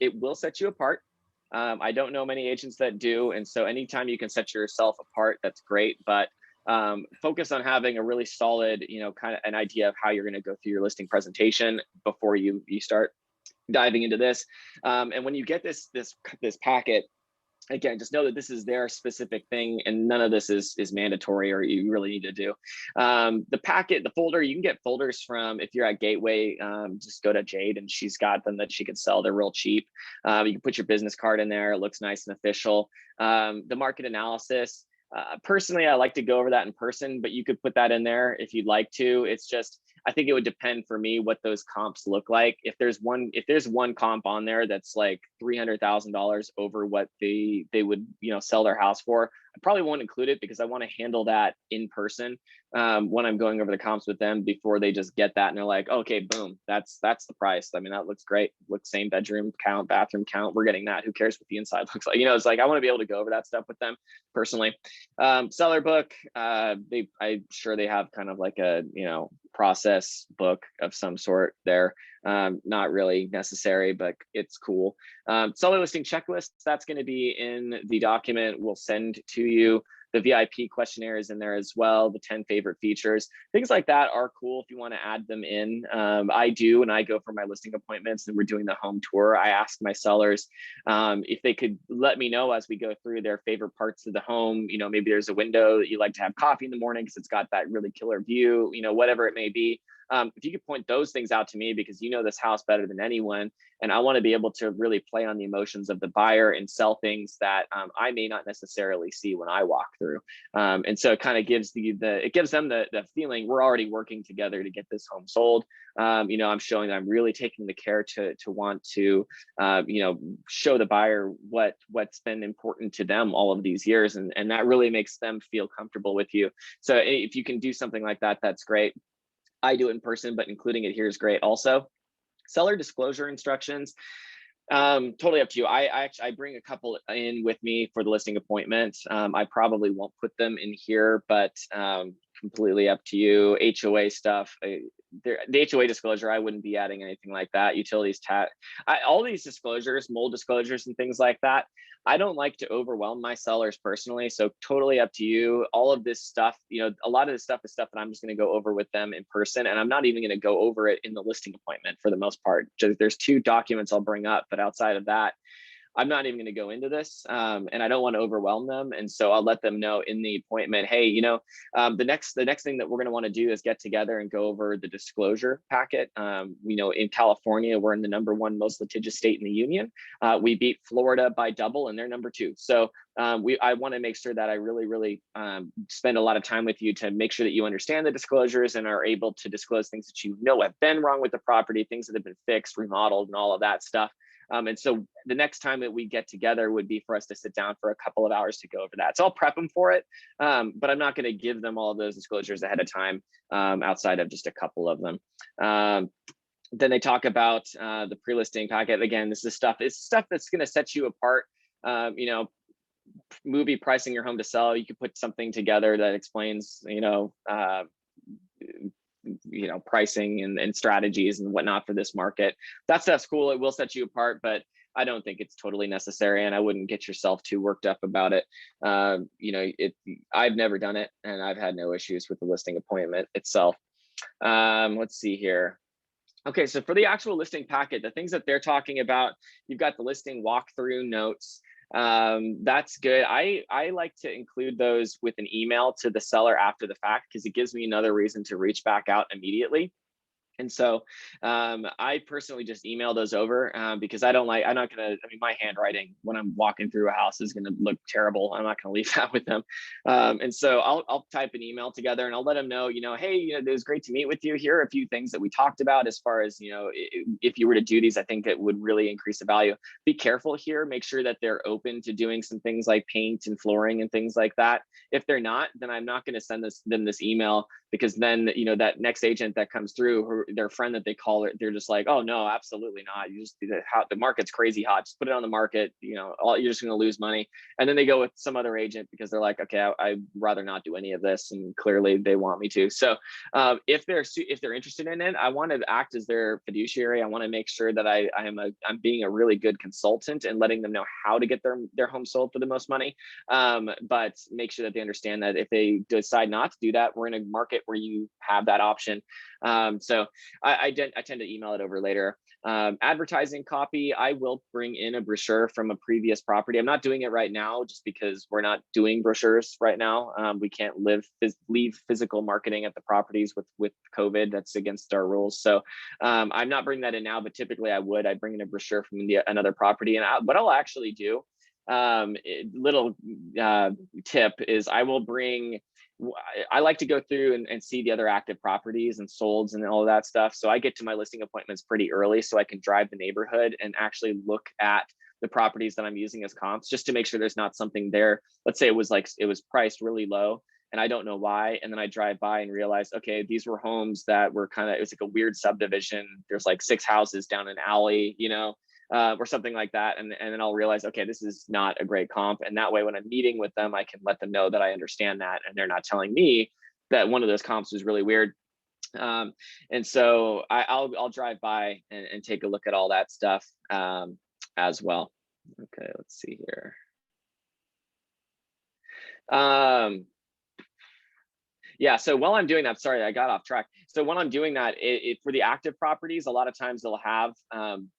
It will set you apart. I don't know many agents that do. And so anytime you can set yourself apart, that's great. But focus on having a really solid, kind of an idea of how you're going to go through your listing presentation before you start diving into this. And when you get this packet, again, just know that this is their specific thing, and none of this is mandatory or you really need to do. The packet, the folder, you can get folders from, if you're at Gateway, just go to Jade and she's got them that she can sell. They're real cheap. You can put your business card in there. It looks nice and official. The market analysis, personally, I like to go over that in person, but you could put that in there if you'd like to. It's just, I think it would depend for me what those comps look like. If there's one comp on there that's like $300,000 over what they would, sell their house for, I probably won't include it because I want to handle that in person when I'm going over the comps with them before they just get that and they're like, okay, boom, that's the price. I mean, that looks great. Looks same bedroom count, bathroom count. We're getting that. Who cares what the inside looks like? It's like I want to be able to go over that stuff with them personally. Seller book, I'm sure they have kind of like a process book of some sort there. Not really necessary, but it's cool. Seller listing checklist, that's going to be in the document we'll send to you. The VIP questionnaire is in there as well. The 10 favorite features, things like that are cool if you want to add them in. I do, when I go for my listing appointments and we're doing the home tour, I ask my sellers if they could let me know as we go through their favorite parts of the home. Maybe there's a window that you like to have coffee in the morning because it's got that really killer view, whatever it may be. If you could point those things out to me, because you know this house better than anyone, and I want to be able to really play on the emotions of the buyer and sell things that I may not necessarily see when I walk through. And so it kind of gives it gives them the feeling we're already working together to get this home sold. I'm showing that I'm really taking the care to want to show the buyer what's been important to them all of these years, and that really makes them feel comfortable with you. So if you can do something like that, that's great. I do it in person, but including it here is great also. Seller disclosure instructions, totally up to you. I bring a couple in with me for the listing appointment. I probably won't put them in here, but completely up to you. HOA stuff, the HOA disclosure, I wouldn't be adding anything like that. Utilities, all these disclosures, mold disclosures and things like that, I don't like to overwhelm my sellers personally. So totally up to you. All of this stuff, a lot of this stuff is stuff that I'm just going to go over with them in person. And I'm not even going to go over it in the listing appointment for the most part. There's 2 documents I'll bring up, but outside of that, I'm not even going to go into this, and I don't want to overwhelm them. And so I'll let them know in the appointment, hey, the next thing that we're going to want to do is get together and go over the disclosure packet. In California, we're in the #1 most litigious state in the union. We beat Florida by double, and they're #2. So I want to make sure that I really spend a lot of time with you to make sure that you understand the disclosures and are able to disclose things that have been wrong with the property, things that have been fixed, remodeled, and all of that stuff. And so the next time that we get together would be for us to sit down for a couple of hours to go over that. So I'll prep them for it, but I'm not going to give them all of those disclosures ahead of time outside of just a couple of them. Then they talk about the pre-listing packet. Again, this is stuff that's going to set you apart. Movie pricing your home to sell. You could put something together that explains, pricing and strategies and whatnot for this market. That stuff's cool. It will set you apart, but I don't think it's totally necessary, and I wouldn't get yourself too worked up about it. I've never done it, and I've had no issues with the listing appointment itself. Let's see here. Okay, so for the actual listing packet, the things that they're talking about, you've got the listing walkthrough notes. That's good. I like to include those with an email to the seller after the fact, because it gives me another reason to reach back out immediately. And so I personally just email those over because I'm not gonna, my handwriting when I'm walking through a house is gonna look terrible. I'm not gonna leave that with them. And so I'll type an email together and I'll let them know, hey, it was great to meet with you. Here are a few things that we talked about as far as, if you were to do these, I think it would really increase the value. Be careful here, make sure that they're open to doing some things like paint and flooring and things like that. If they're not, then I'm not gonna send them this email, because then, that next agent that comes through, their friend that they call it, they're just like, oh no, absolutely not. You just, the market's crazy hot. Just put it on the market. You're just going to lose money. And then they go with some other agent because they're like, okay, I'd rather not do any of this. And clearly they want me to. So if they're interested in it, I want to act as their fiduciary. I want to make sure that I'm being a really good consultant and letting them know how to get their home sold for the most money. But make sure that they understand that if they decide not to do that, we're in a market where you have that option. So I tend to email it over later. Advertising copy, I will bring in a brochure from a previous property. I'm not doing it right now just because we're not doing brochures right now. We can't leave physical marketing at the properties with COVID. That's against our rules. So I'm not bringing that in now, but typically I'd bring in a brochure from another property. And what I'll actually do, little tip is I will bring I like to go through and see the other active properties and solds and all of that stuff. So I get to my listing appointments pretty early so I can drive the neighborhood and actually look at the properties that I'm using as comps, just to make sure there's not something there. Let's say it was priced really low and I don't know why. And then I drive by and realize, okay, these were homes that were it was like a weird subdivision. There's like 6 houses down an alley, or something like that. And then I'll realize, okay, this is not a great comp. And that way, when I'm meeting with them, I can let them know that I understand that. And they're not telling me that one of those comps was really weird. And so I'll drive by and take a look at all that stuff as well. Okay, let's see here. Yeah, so while I'm doing that, sorry, I got off track. So when I'm doing that, for the active properties, a lot of times they'll have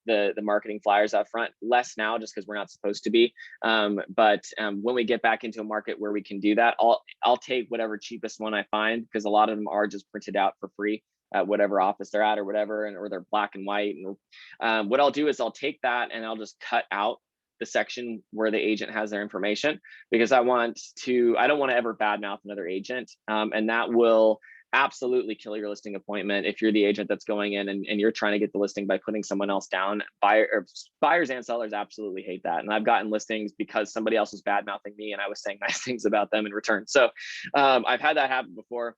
the marketing flyers out front. Less now, just because we're not supposed to be. But when we get back into a market where we can do that, I'll take whatever cheapest one I find, because a lot of them are just printed out for free at whatever office they're at or whatever, or they're black and white. And what I'll do is I'll take that and I'll just cut out the section where the agent has their information, because I don't want to ever badmouth another agent. And that will absolutely kill your listing appointment if you're the agent that's going in and you're trying to get the listing by putting someone else down. Buyers and sellers absolutely hate that. And I've gotten listings because somebody else was badmouthing me and I was saying nice things about them in return. So I've had that happen before.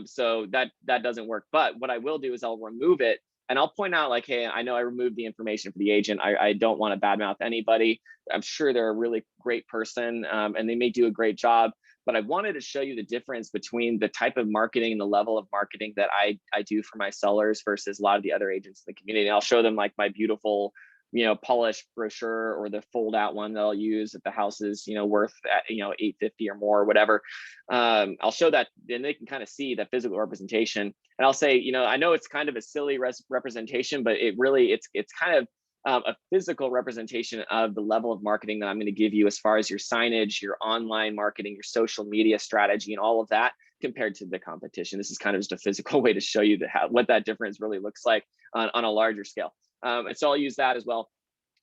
So that doesn't work. But what I will do is I'll remove it. And I'll point out, like, hey, I know I removed the information for the agent. I don't want to badmouth anybody. I'm sure they're a really great person and they may do a great job. But I wanted to show you the difference between the type of marketing and the level of marketing that I do for my sellers versus a lot of the other agents in the community. And I'll show them like my beautiful, polished brochure, or the fold out one that I'll use if the house is, worth, $850 or more or whatever. I'll show that, and they can kind of see that physical representation. And I'll say, I know it's kind of a silly representation, but it's kind of a physical representation of the level of marketing that I'm going to give you as far as your signage, your online marketing, your social media strategy, and all of that compared to the competition. This is kind of just a physical way to show you what that difference really looks like on a larger scale. And so I'll use that as well.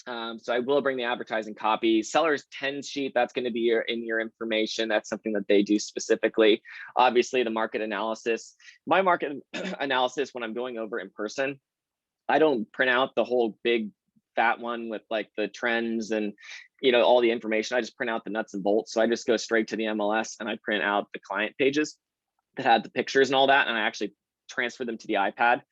So I will bring the advertising copy. Seller's 10 sheet, that's going to be in your information. That's something that they do specifically. Obviously, the market analysis. My market analysis, when I'm going over in person, I don't print out the whole big fat one with like the trends and all the information. I just print out the nuts and bolts. So I just go straight to the MLS and I print out the client pages that had the pictures and all that, and I actually transfer them to the iPad.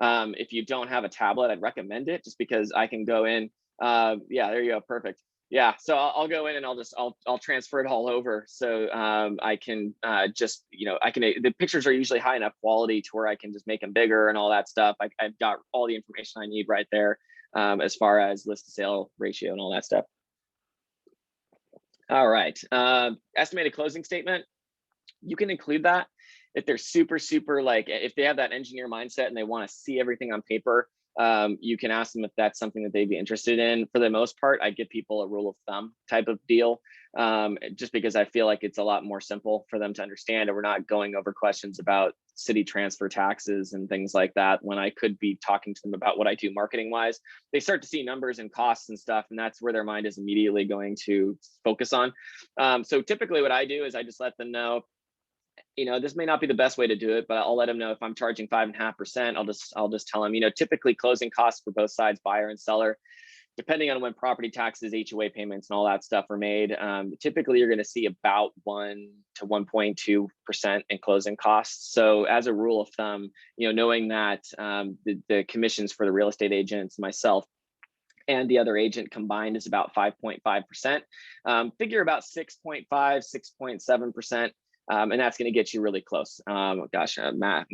If you don't have a tablet, I'd recommend it, just because I can go in. Yeah, there you go, perfect. Yeah, so I'll go in and I'll transfer it all over. So I can the pictures are usually high enough quality to where I can just make them bigger and all that stuff. I've got all the information I need right there as far as list to sale ratio and all that stuff. All right, estimated closing statement. You can include that if they're super, like, if they have that engineer mindset and they want to see everything on paper. You can ask them if that's something that they'd be interested in. For the most part, I give people a rule of thumb type of deal, just because I feel like it's a lot more simple for them to understand, and we're not going over questions about city transfer taxes and things like that when I could be talking to them about what I do marketing wise. They start to see numbers and costs and stuff, and that's where their mind is immediately going to focus on. So typically what I do is I just let them know, this may not be the best way to do it, but I'll let them know if I'm charging 5.5%, I'll just tell them, typically closing costs for both sides, buyer and seller, depending on when property taxes, HOA payments, and all that stuff are made. Typically, you're going to see about 1 to 1.2% in closing costs. So as a rule of thumb, knowing that the commissions for the real estate agents, myself, and the other agent combined is about 5.5%. Figure about 6.5, 6.7%. And that's going to get you really close. Gosh, math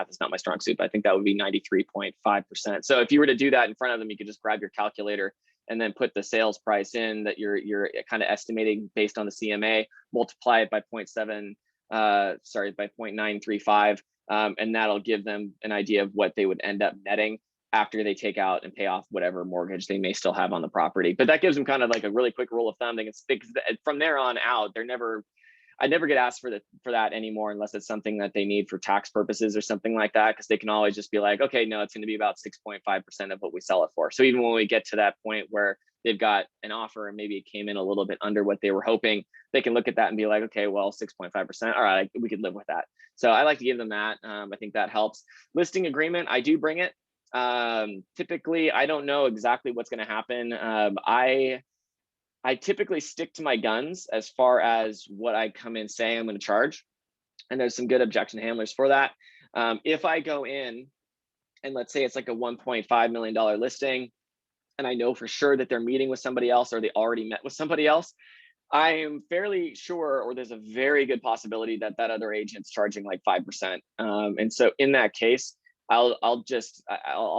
is not my strong suit, but I think that would be 93.5%. So if you were to do that in front of them, you could just grab your calculator and then put the sales price in that you're kind of estimating based on the CMA, multiply it by 0.935, and that'll give them an idea of what they would end up netting after they take out and pay off whatever mortgage they may still have on the property. But that gives them kind of like a really quick rule of thumb. They can stick from there on out. They're never I never get asked for that anymore unless it's something that they need for tax purposes or something like that, because they can always just be like, okay, no, it's going to be about 6.5% of what we sell it for. So even when we get to that point where they've got an offer and maybe it came in a little bit under what they were hoping, they can look at that and be like, okay, well, 6.5%. All right, we could live with that. So I like to give them that. I think that helps. Listing agreement, I do bring it. Typically, I don't know exactly what's going to happen. I typically stick to my guns as far as what I come in saying I'm going to charge. And there's some good objection handlers for that. If I go in and let's say it's like a $1.5 million listing, and I know for sure that they're meeting with somebody else or they already met with somebody else, I am fairly sure, or there's a very good possibility that that other agent's charging like 5%. And so in that case, I'll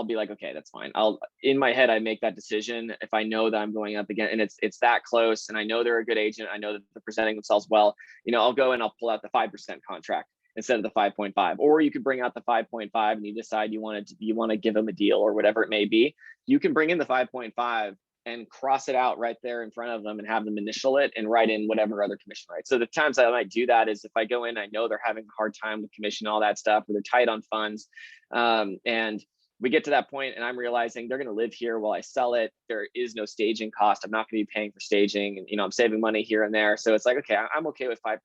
be like, okay, that's fine. In my head, I make that decision if I know that I'm going up again and it's that close and I know they're a good agent, I know that they're presenting themselves well, I'll go and I'll pull out the 5% contract instead of the 5.5. Or you could bring out the 5.5 and you decide you want to give them a deal or whatever it may be. You can bring in the 5.5 and cross it out right there in front of them and have them initial it and write in whatever other commission rate. So the times I might do that is if I go in, I know they're having a hard time with commission, all that stuff, or they're tight on funds. And we get to that point and I'm realizing they're going to live here while I sell it. There is no staging cost. I'm not going to be paying for staging and, I'm saving money here and there. So it's like, okay, I'm okay with 5%.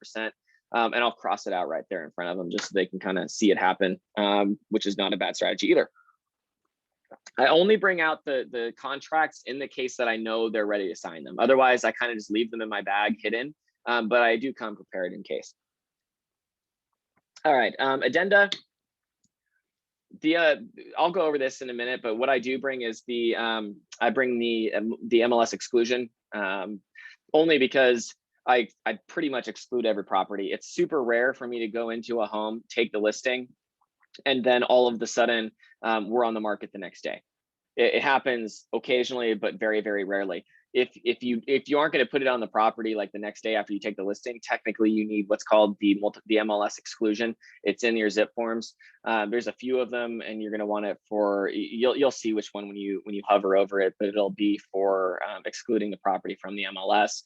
And I'll cross it out right there in front of them just so they can kind of see it happen, which is not a bad strategy either. I only bring out the contracts in the case that I know they're ready to sign them. Otherwise, I kind of just leave them in my bag hidden, but I do come prepared in case. All right, addenda. I'll go over this in a minute, but what I do bring is I bring the MLS exclusion, only because I pretty much exclude every property. It's super rare for me to go into a home, take the listing, and then all of the sudden we're on the market the next day. It happens occasionally, but very, very rarely. If you aren't going to put it on the property like the next day after you take the listing, technically you need what's called the MLS exclusion. It's in your zip forms. There's a few of them, and you're going to want it for. You'll see which one when you hover over it, but it'll be for excluding the property from the MLS.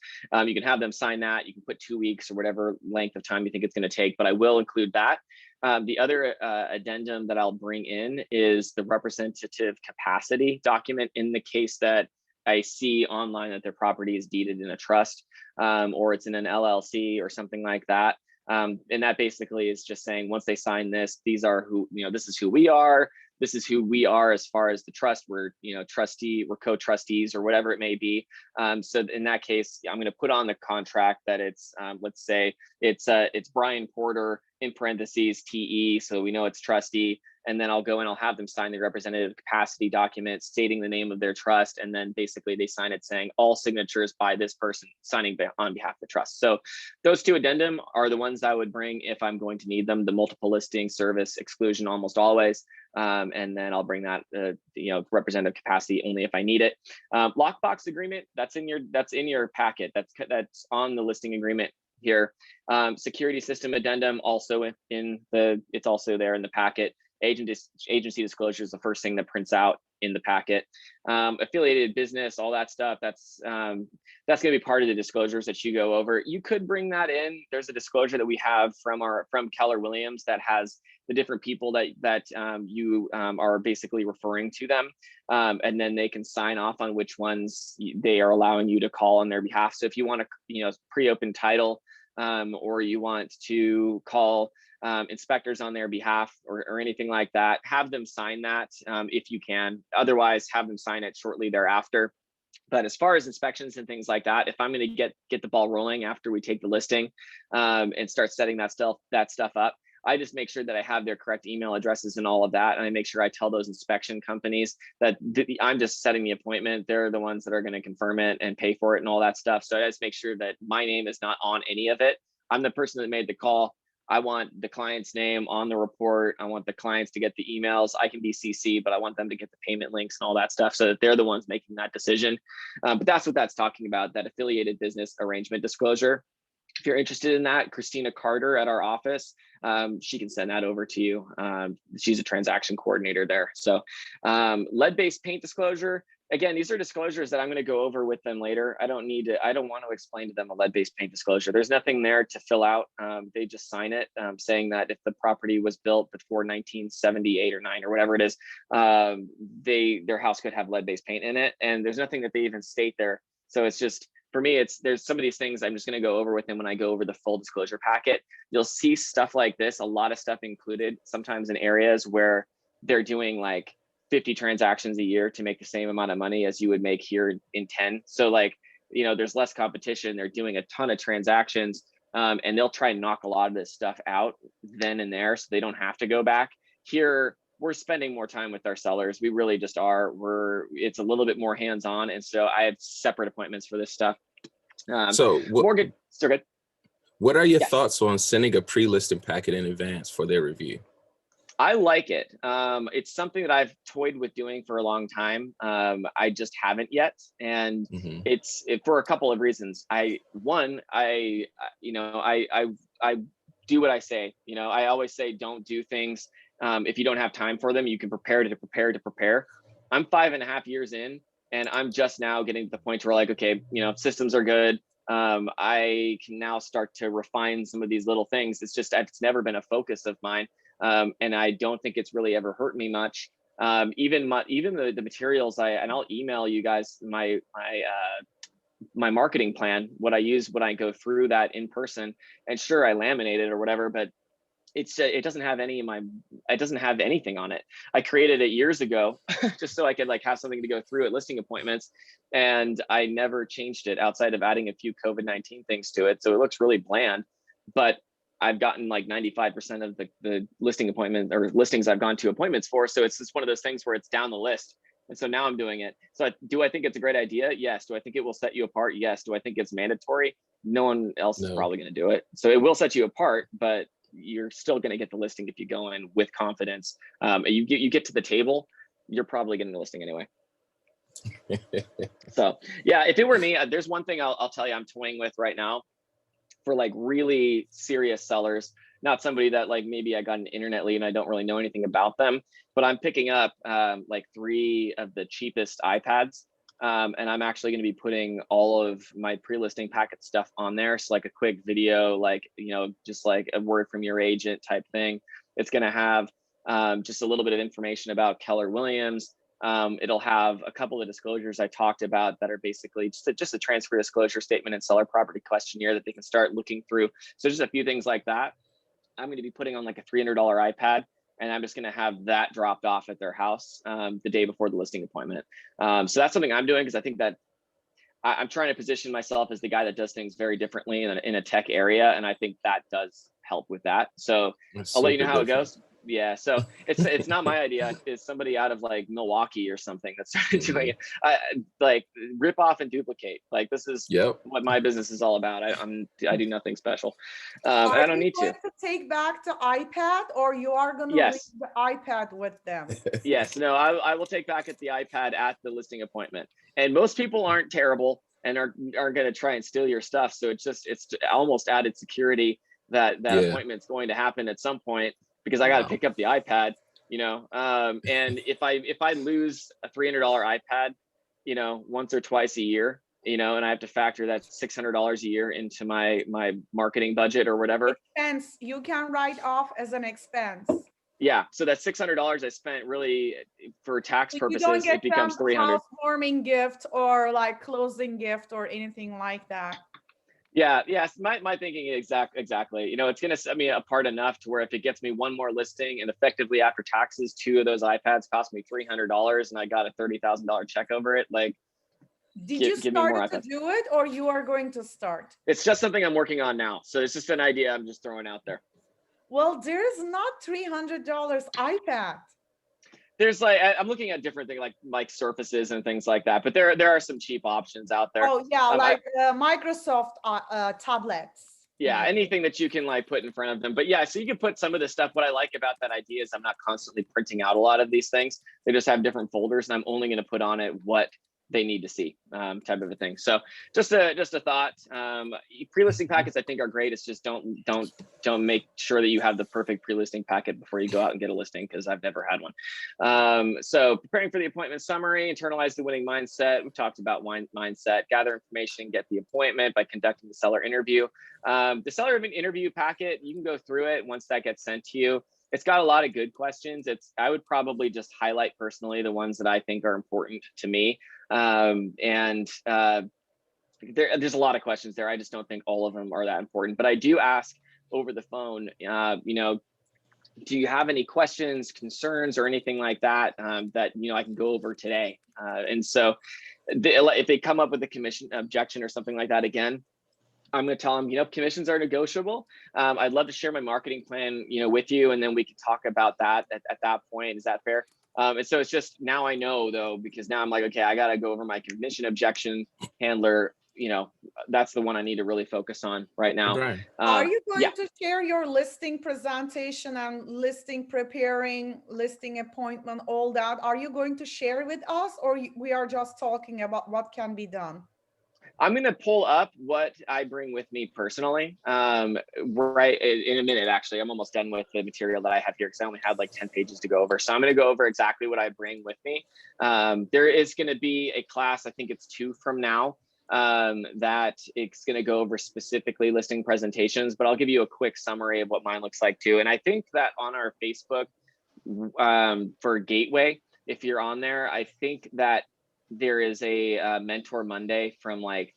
You can have them sign that. You can put 2 weeks or whatever length of time you think it's going to take, but I will include that. The other addendum that I'll bring in is the representative capacity document in the case that I see online that their property is deeded in a trust or it's in an LLC or something like that. And that basically is just saying once they sign this, these are who, this is who we are. This is who we are as far as the trust. We're, we're co-trustees or whatever it may be. So in that case, I'm going to put on the contract that it's, let's say it's Brian Porter in parentheses TE. So we know it's trustee. And then I'll go and I'll have them sign the representative capacity document stating the name of their trust. And then basically they sign it saying all signatures by this person signing on behalf of the trust. So those two addendum are the ones I would bring if I'm going to need them. The multiple listing service exclusion almost always. And then I'll bring that, representative capacity only if I need it. Lockbox agreement, that's in your packet. That's on the listing agreement here. Security system addendum also it's also there in the packet. Agency disclosure is the first thing that prints out in the packet. Affiliated business, all that stuff, that's going to be part of the disclosures that you go over. You could bring that in. There's a disclosure that we have from Keller Williams that has the different people that you are basically referring to them, and then they can sign off on which ones they are allowing you to call on their behalf. So if you want to pre-open title, or you want to call inspectors on their behalf or anything like that, have them sign that if you can. Otherwise, have them sign it shortly thereafter. But as far as inspections and things like that, if I'm going to get the ball rolling after we take the listing and start setting that stuff up, I just make sure that I have their correct email addresses and all of that. And I make sure I tell those inspection companies that I'm just setting the appointment. They're the ones that are going to confirm it and pay for it and all that stuff. So I just make sure that my name is not on any of it. I'm the person that made the call. I want the client's name on the report. I want the clients to get the emails. I can be CC, but I want them to get the payment links and all that stuff so that they're the ones making that decision. But that's what that's talking about, that affiliated business arrangement disclosure. If you're interested in that, Christina Carter at our office, she can send that over to you. She's a transaction coordinator there. So lead-based paint disclosure, again, these are disclosures that I'm going to go over with them later. I don't want to explain to them a lead-based paint disclosure. There's nothing there to fill out. They just sign it saying that if the property was built before 1978 or 9 or whatever it is, their house could have lead-based paint in it. And there's nothing that they even state there. So it's just, for me, there's some of these things I'm just going to go over with them when I go over the full disclosure packet. You'll see stuff like this, a lot of stuff included, sometimes in areas where they're doing like 50 transactions a year to make the same amount of money as you would make here in 10. So like, there's less competition. They're doing a ton of transactions, and they'll try and knock a lot of this stuff out then and there, so they don't have to go back. Here, we're spending more time with our sellers. We really just are. It's a little bit more hands-on, and so I have separate appointments for this stuff. Mortgage, so good. What are your thoughts on sending a pre-listing packet in advance for their review? I like it. It's something that I've toyed with doing for a long time. I just haven't yet, and it's for a couple of reasons. I do what I say. I always say, don't do things if you don't have time for them. You can prepare to prepare. I'm 5.5 years in, and I'm just now getting to the point where, like, okay, systems are good. I can now start to refine some of these little things. It's never been a focus of mine. And I don't think it's really ever hurt me much. Even the materials and I'll email you guys my marketing plan, what I use when I go through that in person. And sure, I laminate it or whatever, but it doesn't have anything on it. I created it years ago just so I could have something to go through at listing appointments, and I never changed it outside of adding a few COVID-19 things to it. So it looks really bland, but I've gotten like 95% of the listing appointment or listings I've gone to appointments for. So it's just one of those things where it's down the list. And so now I'm doing it. So do I think it's a great idea? Yes. Do I think it will set you apart? Yes. Do I think it's mandatory? No one else is probably going to do it. So it will set you apart, but you're still going to get the listing if you go in with confidence. You get to the table, you're probably getting the listing anyway. So yeah, if it were me, there's one thing I'll tell you I'm toying with right now for like really serious sellers, not somebody that like maybe I got an internet lead and I don't really know anything about them, but I'm picking up like 3 of the cheapest iPads. And I'm actually going to be putting all of my pre-listing packet stuff on there. So like a quick video, just like a word from your agent type thing. It's going to have just a little bit of information about Keller Williams. It'll have a couple of disclosures I talked about that are basically just a transfer disclosure statement and seller property questionnaire that they can start looking through. So just a few things like that. I'm going to be putting on like a $300 iPad, and I'm just going to have that dropped off at their house the day before the listing appointment. So that's something I'm doing because I think that I'm trying to position myself as the guy that does things very differently in a tech area, and I think that does help with that. So I'll let you know how it goes. Yeah, so it's not my idea. It's somebody out of like Milwaukee or something that started doing it. Like rip off and duplicate. Like this is what my business is all about. I do nothing special. I don't need to. Take back the iPad, or you are going to leave the iPad with them? Yes, no, I will take back the iPad at the listing appointment. And most people aren't terrible and are going to try and steal your stuff. So it's almost added security that appointment's going to happen at some point, because I got to pick up the iPad, and if I lose a $300 iPad, once or twice a year, and I have to factor that $600 a year into my marketing budget or whatever. Expense you can write off as an expense. Yeah, so that $600 I spent really for tax purposes, you don't get it becomes $300. Housewarming gift or like closing gift or anything like that. Yeah, yes, my thinking exactly. It's going to set me apart enough to where if it gets me one more listing and effectively after taxes, 2 of those iPads cost me $300 and I got a $30,000 check over it, like. Did you start to do it, or you are going to start? It's just something I'm working on now. So it's just an idea I'm just throwing out there. Well, there's not $300 iPad. There's I'm looking at different things like Surfaces and things like that, but there are some cheap options out there. Oh yeah, Microsoft tablets. Yeah, anything that you can put in front of them. But yeah, so you can put some of this stuff. What I like about that idea is I'm not constantly printing out a lot of these things. They just have different folders, and I'm only going to put on it what they need to see, type of a thing. So just a thought. Pre-listing packets I think are great. It's just don't make sure that you have the perfect pre-listing packet before you go out and get a listing, because I've never had one. So preparing for the appointment summary, internalize the winning mindset. We've talked about mindset. Gather information, get the appointment by conducting the seller interview. The seller interview packet, you can go through it once that gets sent to you. It's got a lot of good questions. I would probably just highlight personally the ones that I think are important to me. There's a lot of questions there. I just don't think all of them are that important, but I do ask over the phone, do you have any questions, concerns, or anything like that, that, I can go over today? And so if they come up with a commission objection or something like that, again, I'm going to tell them, commissions are negotiable. I'd love to share my marketing plan, with you, and then we can talk about that at that point. Is that fair? And so it's just, now I know though, because now I'm like, okay, I got to go over my commission objection handler. That's the one I need to really focus on right now. Right. Are you going to share your listing presentation and listing preparing, listing appointment, all that? Are you going to share it with us, or we are just talking about what can be done? I'm going to pull up what I bring with me personally, right in a minute. Actually, I'm almost done with the material that I have here because I only had like 10 pages to go over. So I'm going to go over exactly what I bring with me. There is going to be a class, I think it's 2 from now, that it's going to go over specifically listing presentations, but I'll give you a quick summary of what mine looks like too. And I think that on our Facebook for Gateway, if you're on there, I think that there is a Mentor Monday from like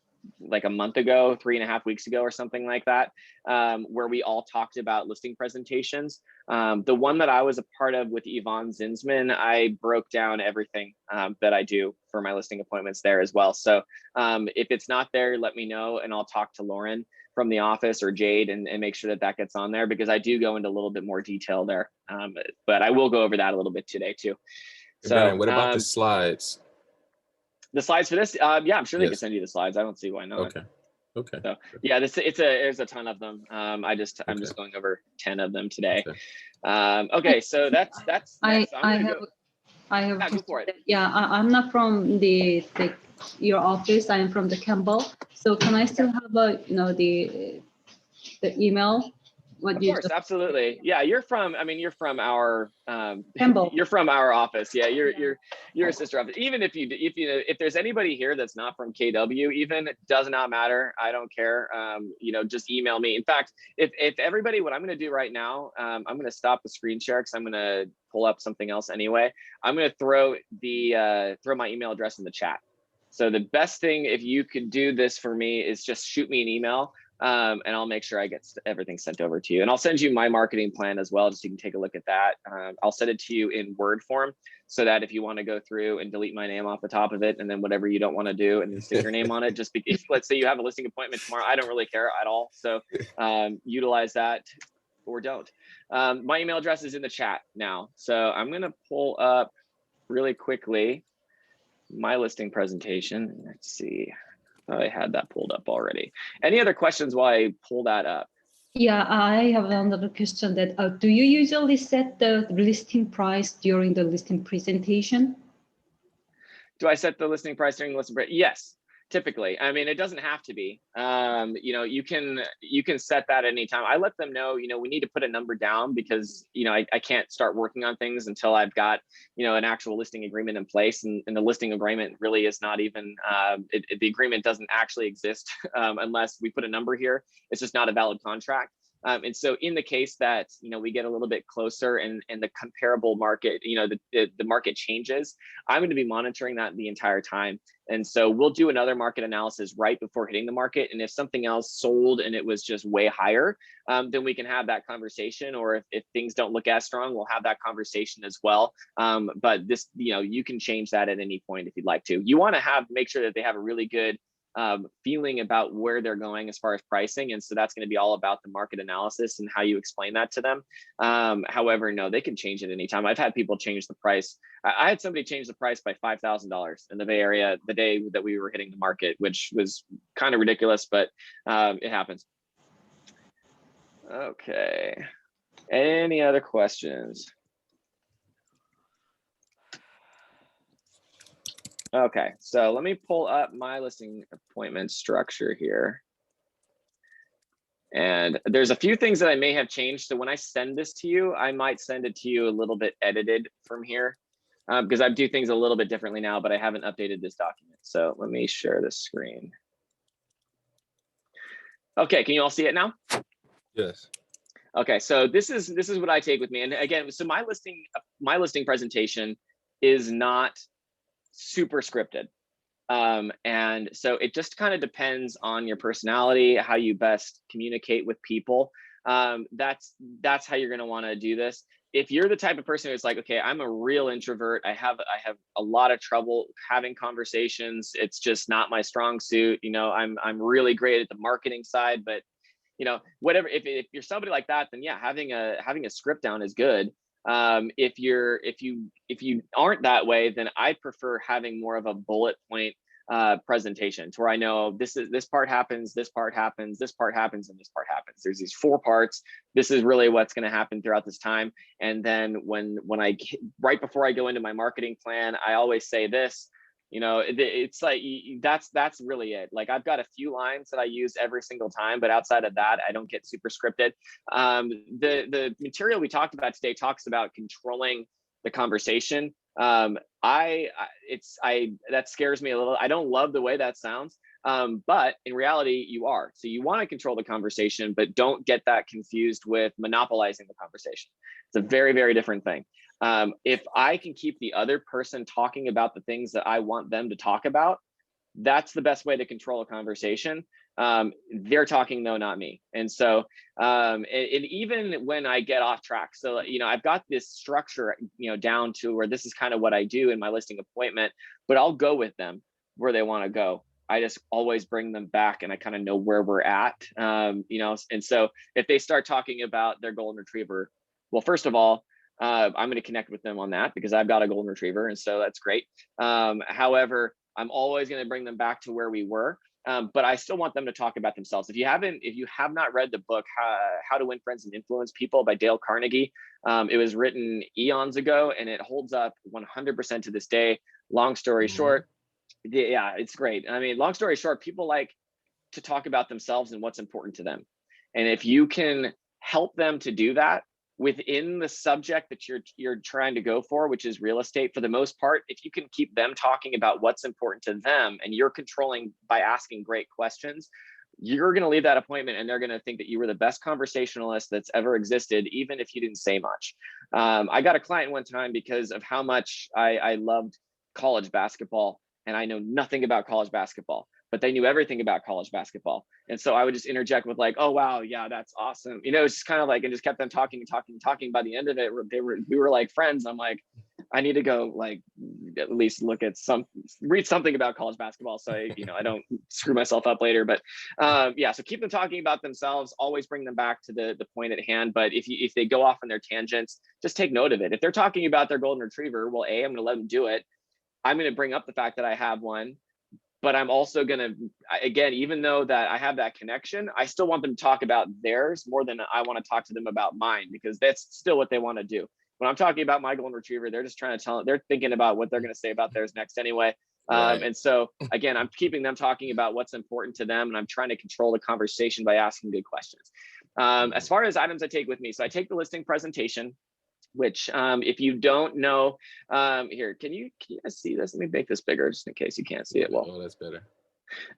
a month ago, 3.5 weeks ago or something like that, where we all talked about listing presentations. The one that I was a part of with Yvonne Zinsman, I broke down everything that I do for my listing appointments there as well. So if it's not there, let me know and I'll talk to Lauren from the office or Jade and make sure that gets on there, because I do go into a little bit more detail there. But I will go over that a little bit today too. So Brian, what about the slides? The slides for this, yeah, I'm sure they can send you the slides. I don't see why not. Okay. So yeah, there's a ton of them. I'm just going over 10 of them today. Okay, so that's next. I have go for it. Yeah, I'm not from your office. I'm from the Campbell. So can I still have the email? Of course, absolutely. Yeah, you're from our Campbell. You're from our office. Yeah, you're a sister office. Even if there's anybody here that's not from KW, even, it does not matter. I don't care. Just email me. In fact, if everybody, what I'm going to do right now, I'm going to stop the screen share because I'm going to pull up something else anyway. I'm going to throw my email address in the chat. So the best thing, if you could do this for me, is just shoot me an email. And I'll make sure I get everything sent over to you. And I'll send you my marketing plan as well, just so you can take a look at that. I'll send it to you in Word form so that if you want to go through and delete my name off the top of it, and then whatever you don't want to do and then stick your name on it, just because, let's say you have a listing appointment tomorrow, I don't really care at all. So utilize that or don't. My email address is in the chat now. So I'm going to pull up really quickly my listing presentation. Let's see. I had that pulled up already. Any other questions while I pull that up? Yeah, I have another question. That do you usually set the listing price during the listing presentation? Do I set the listing price during the listing? Yes, typically. I mean, it doesn't have to be. You can set that at any time. I let them know, we need to put a number down because, I can't start working on things until I've got, an actual listing agreement in place. And the listing agreement really is not even, the agreement doesn't actually exist unless we put a number here. It's just not a valid contract. And so in the case that, we get a little bit closer and the comparable market, the market changes, I'm going to be monitoring that the entire time. And so we'll do another market analysis right before hitting the market. And if something else sold and it was just way higher, then we can have that conversation. Or if things don't look as strong, we'll have that conversation as well. But this, you can change that at any point if you'd like to. You want to make sure that they have a really good feeling about where they're going as far as pricing. And so that's going to be all about the market analysis and how you explain that to them. However, no, they can change it anytime. I've had people change the price. I had somebody change the price by $5,000 in the Bay Area the day that we were hitting the market, which was kind of ridiculous, but it happens. Okay. Any other questions? Okay, so let me pull up my listing appointment structure here. And there's a few things that I may have changed. So when I send this to you, I might send it to you a little bit edited from here because I do things a little bit differently now, but I haven't updated this document. So let me share this screen. Okay, can you all see it now? Yes. Okay, so this is what I take with me. And again, so my listing presentation is not super scripted. And so it just kind of depends on your personality, how you best communicate with people. That's how you're going to want to do this. If you're the type of person who's like, okay, I'm a real introvert, I have a lot of trouble having conversations, it's just not my strong suit, you know, I'm really great at the marketing side, but you know, whatever, if you're somebody like that, then yeah, having a script down is good. If you aren't that way, then I prefer having more of a bullet point presentation to where I know this part happens, this part happens, this part happens, and this part happens. There's these 4 parts. This is really what's going to happen throughout this time. And then when right before I go into my marketing plan, I always say this. You know, it's like that's really it. Like I've got a few lines that I use every single time, but outside of that, I don't get super scripted. The material we talked about today talks about controlling the conversation. That scares me a little. I don't love the way that sounds, but in reality, you are. So you want to control the conversation, but don't get that confused with monopolizing the conversation. It's a very, very different thing. If I can keep the other person talking about the things that I want them to talk about, that's the best way to control a conversation. They're talking though, not me. And so, and even when I get off track, so, you know, I've got this structure, you know, down to where this is kind of what I do in my listing appointment, but I'll go with them where they want to go. I just always bring them back and I kind of know where we're at, you know, and so if they start talking about their golden retriever, well, first of all, I'm going to connect with them on that because I've got a golden retriever. And so that's great. However, I'm always going to bring them back to where we were. But I still want them to talk about themselves. If you have not read the book, How to Win Friends and Influence People by Dale Carnegie, it was written eons ago and it holds up 100% to this day. Long story short, yeah, it's great. I mean, long story short, people like to talk about themselves and what's important to them. And if you can help them to do that within the subject that you're trying to go for, which is real estate, for the most part, if you can keep them talking about what's important to them and you're controlling by asking great questions, you're going to leave that appointment and they're going to think that you were the best conversationalist that's ever existed, even if you didn't say much. I got a client one time because of how much I loved college basketball, and I know nothing about college basketball, but they knew everything about college basketball. And so I would just interject with like, oh, wow, yeah, that's awesome. You know, it's just kind of like, and just kept them talking and talking and talking. By the end of it, we were like friends. I'm like, I need to go like at least look at read something about college basketball. So I don't screw myself up later, but yeah, so keep them talking about themselves, always bring them back to the point at hand. But if they go off on their tangents, just take note of it. If they're talking about their golden retriever, well, I'm going to let them do it. I'm going to bring up the fact that I have one. But I'm also going to, again, even though that I have that connection, I still want them to talk about theirs more than I want to talk to them about mine, because that's still what they want to do. When I'm talking about my golden retriever, they're just trying to they're thinking about what they're going to say about theirs next anyway. Right. And so again, I'm keeping them talking about what's important to them, and I'm trying to control the conversation by asking good questions. As far as items I take with me, so I take the listing presentation, which if you don't know, here, can you guys see this? Let me make this bigger just in case you can't see it well. Oh, that's better.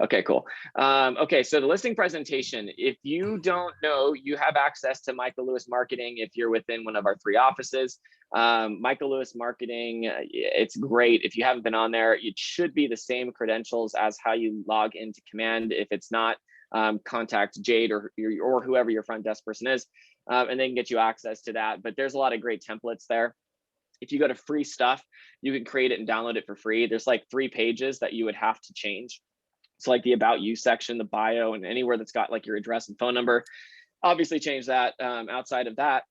Okay, cool. Okay, so the listing presentation, if you don't know, you have access to Michael Lewis Marketing if you're within one of our 3 offices. Michael Lewis Marketing, it's great. If you haven't been on there, it should be the same credentials as how you log into Command. If it's not, contact Jade or whoever your front desk person is, and they can get you access to that. But there's a lot of great templates there. If you go to free stuff, you can create it and download it for free. There's like 3 pages that you would have to change. So like the about you section, the bio, and anywhere that's got like your address and phone number, obviously change that. Outside of that,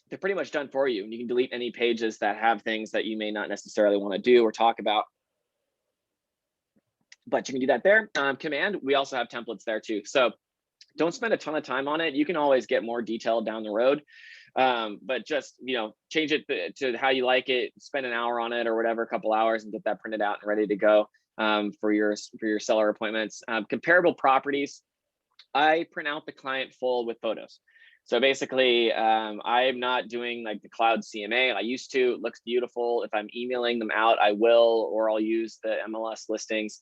they're pretty much done for you. And you can delete any pages that have things that you may not necessarily want to do or talk about. But you can do that there. Command, we also have templates there too. So don't spend a ton of time on it. You can always get more detailed down the road. But just, change it to how you like it, spend an hour on it or whatever, a couple hours, and get that printed out and ready to go for your seller appointments. Comparable properties, I print out the client full with photos. So basically, I'm not doing like the cloud CMA. I used to. It looks beautiful. If I'm emailing them out, I will, or I'll use the MLS listings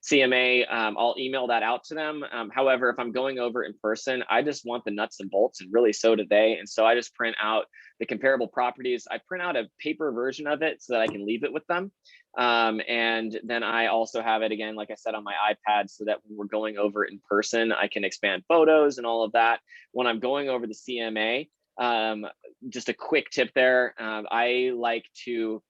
CMA. I'll email that out to them. However, if I'm going over in person, I just want the nuts and bolts, and really so do they. And so I just print out the comparable properties. I print out a paper version of it so that I can leave it with them. And then I also have it again, like I said, on my iPad, so that when we're going over in person, I can expand photos and all of that. When I'm going over the CMA, just a quick tip there, I like to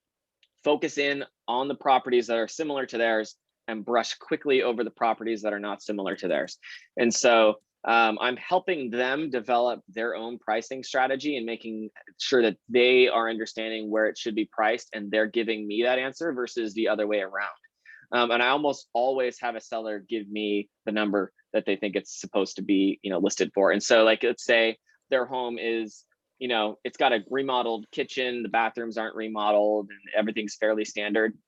focus in on the properties that are similar to theirs and brush quickly over the properties that are not similar to theirs. And so I'm helping them develop their own pricing strategy and making sure that they are understanding where it should be priced, and they're giving me that answer versus the other way around. And I almost always have a seller give me the number that they think it's supposed to be, listed for. And so, like, let's say their home is, it's got a remodeled kitchen, the bathrooms aren't remodeled, and everything's fairly standard,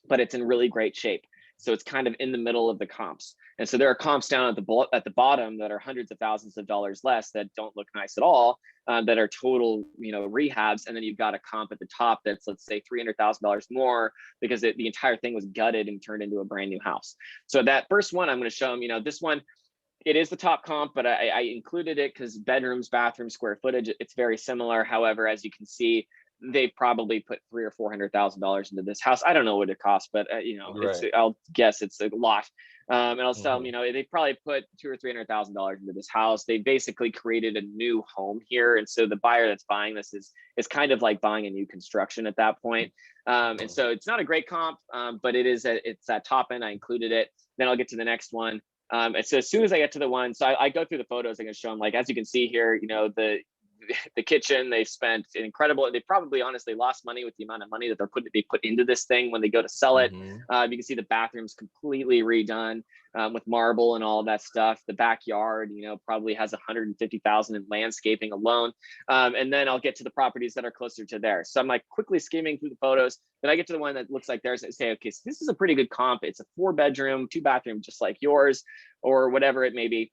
but it's in really great shape. So it's kind of in the middle of the comps. And so there are comps down at the bottom that are hundreds of thousands of dollars less, that don't look nice at all, that are total, rehabs. And then you've got a comp at the top that's, let's say, $300,000 more because the entire thing was gutted and turned into a brand new house. So that first one, I'm going to show them, this one, it is the top comp, but I included it because bedrooms, bathrooms, square footage, it's very similar. However, as you can see, they probably put $300,000 or $400,000 into this house. I don't know what it costs, but Right. I'll guess it's a lot. And I'll tell them, they probably put $200,000 or $300,000 into this house. They basically created a new home here, and so the buyer that's buying this is kind of like buying a new construction at that point. And so it's not a great comp, but it's that top end. I included it. Then I'll get to the next one. And so as soon as I get to the one, so I go through the photos, I'm gonna show them, like, as you can see here, the kitchen, they've spent incredible, they probably honestly lost money with the amount of money that they put into this thing when they go to sell it. You can see the bathroom's completely redone with marble and all of that stuff. The backyard, probably has 150,000 in landscaping alone. And then I'll get to the properties that are closer to theirs. So I'm like quickly skimming through the photos. Then I get to the one that looks like theirs and say, okay, so this is a pretty good comp. It's a 4-bedroom, 2-bathroom, just like yours, or whatever it may be.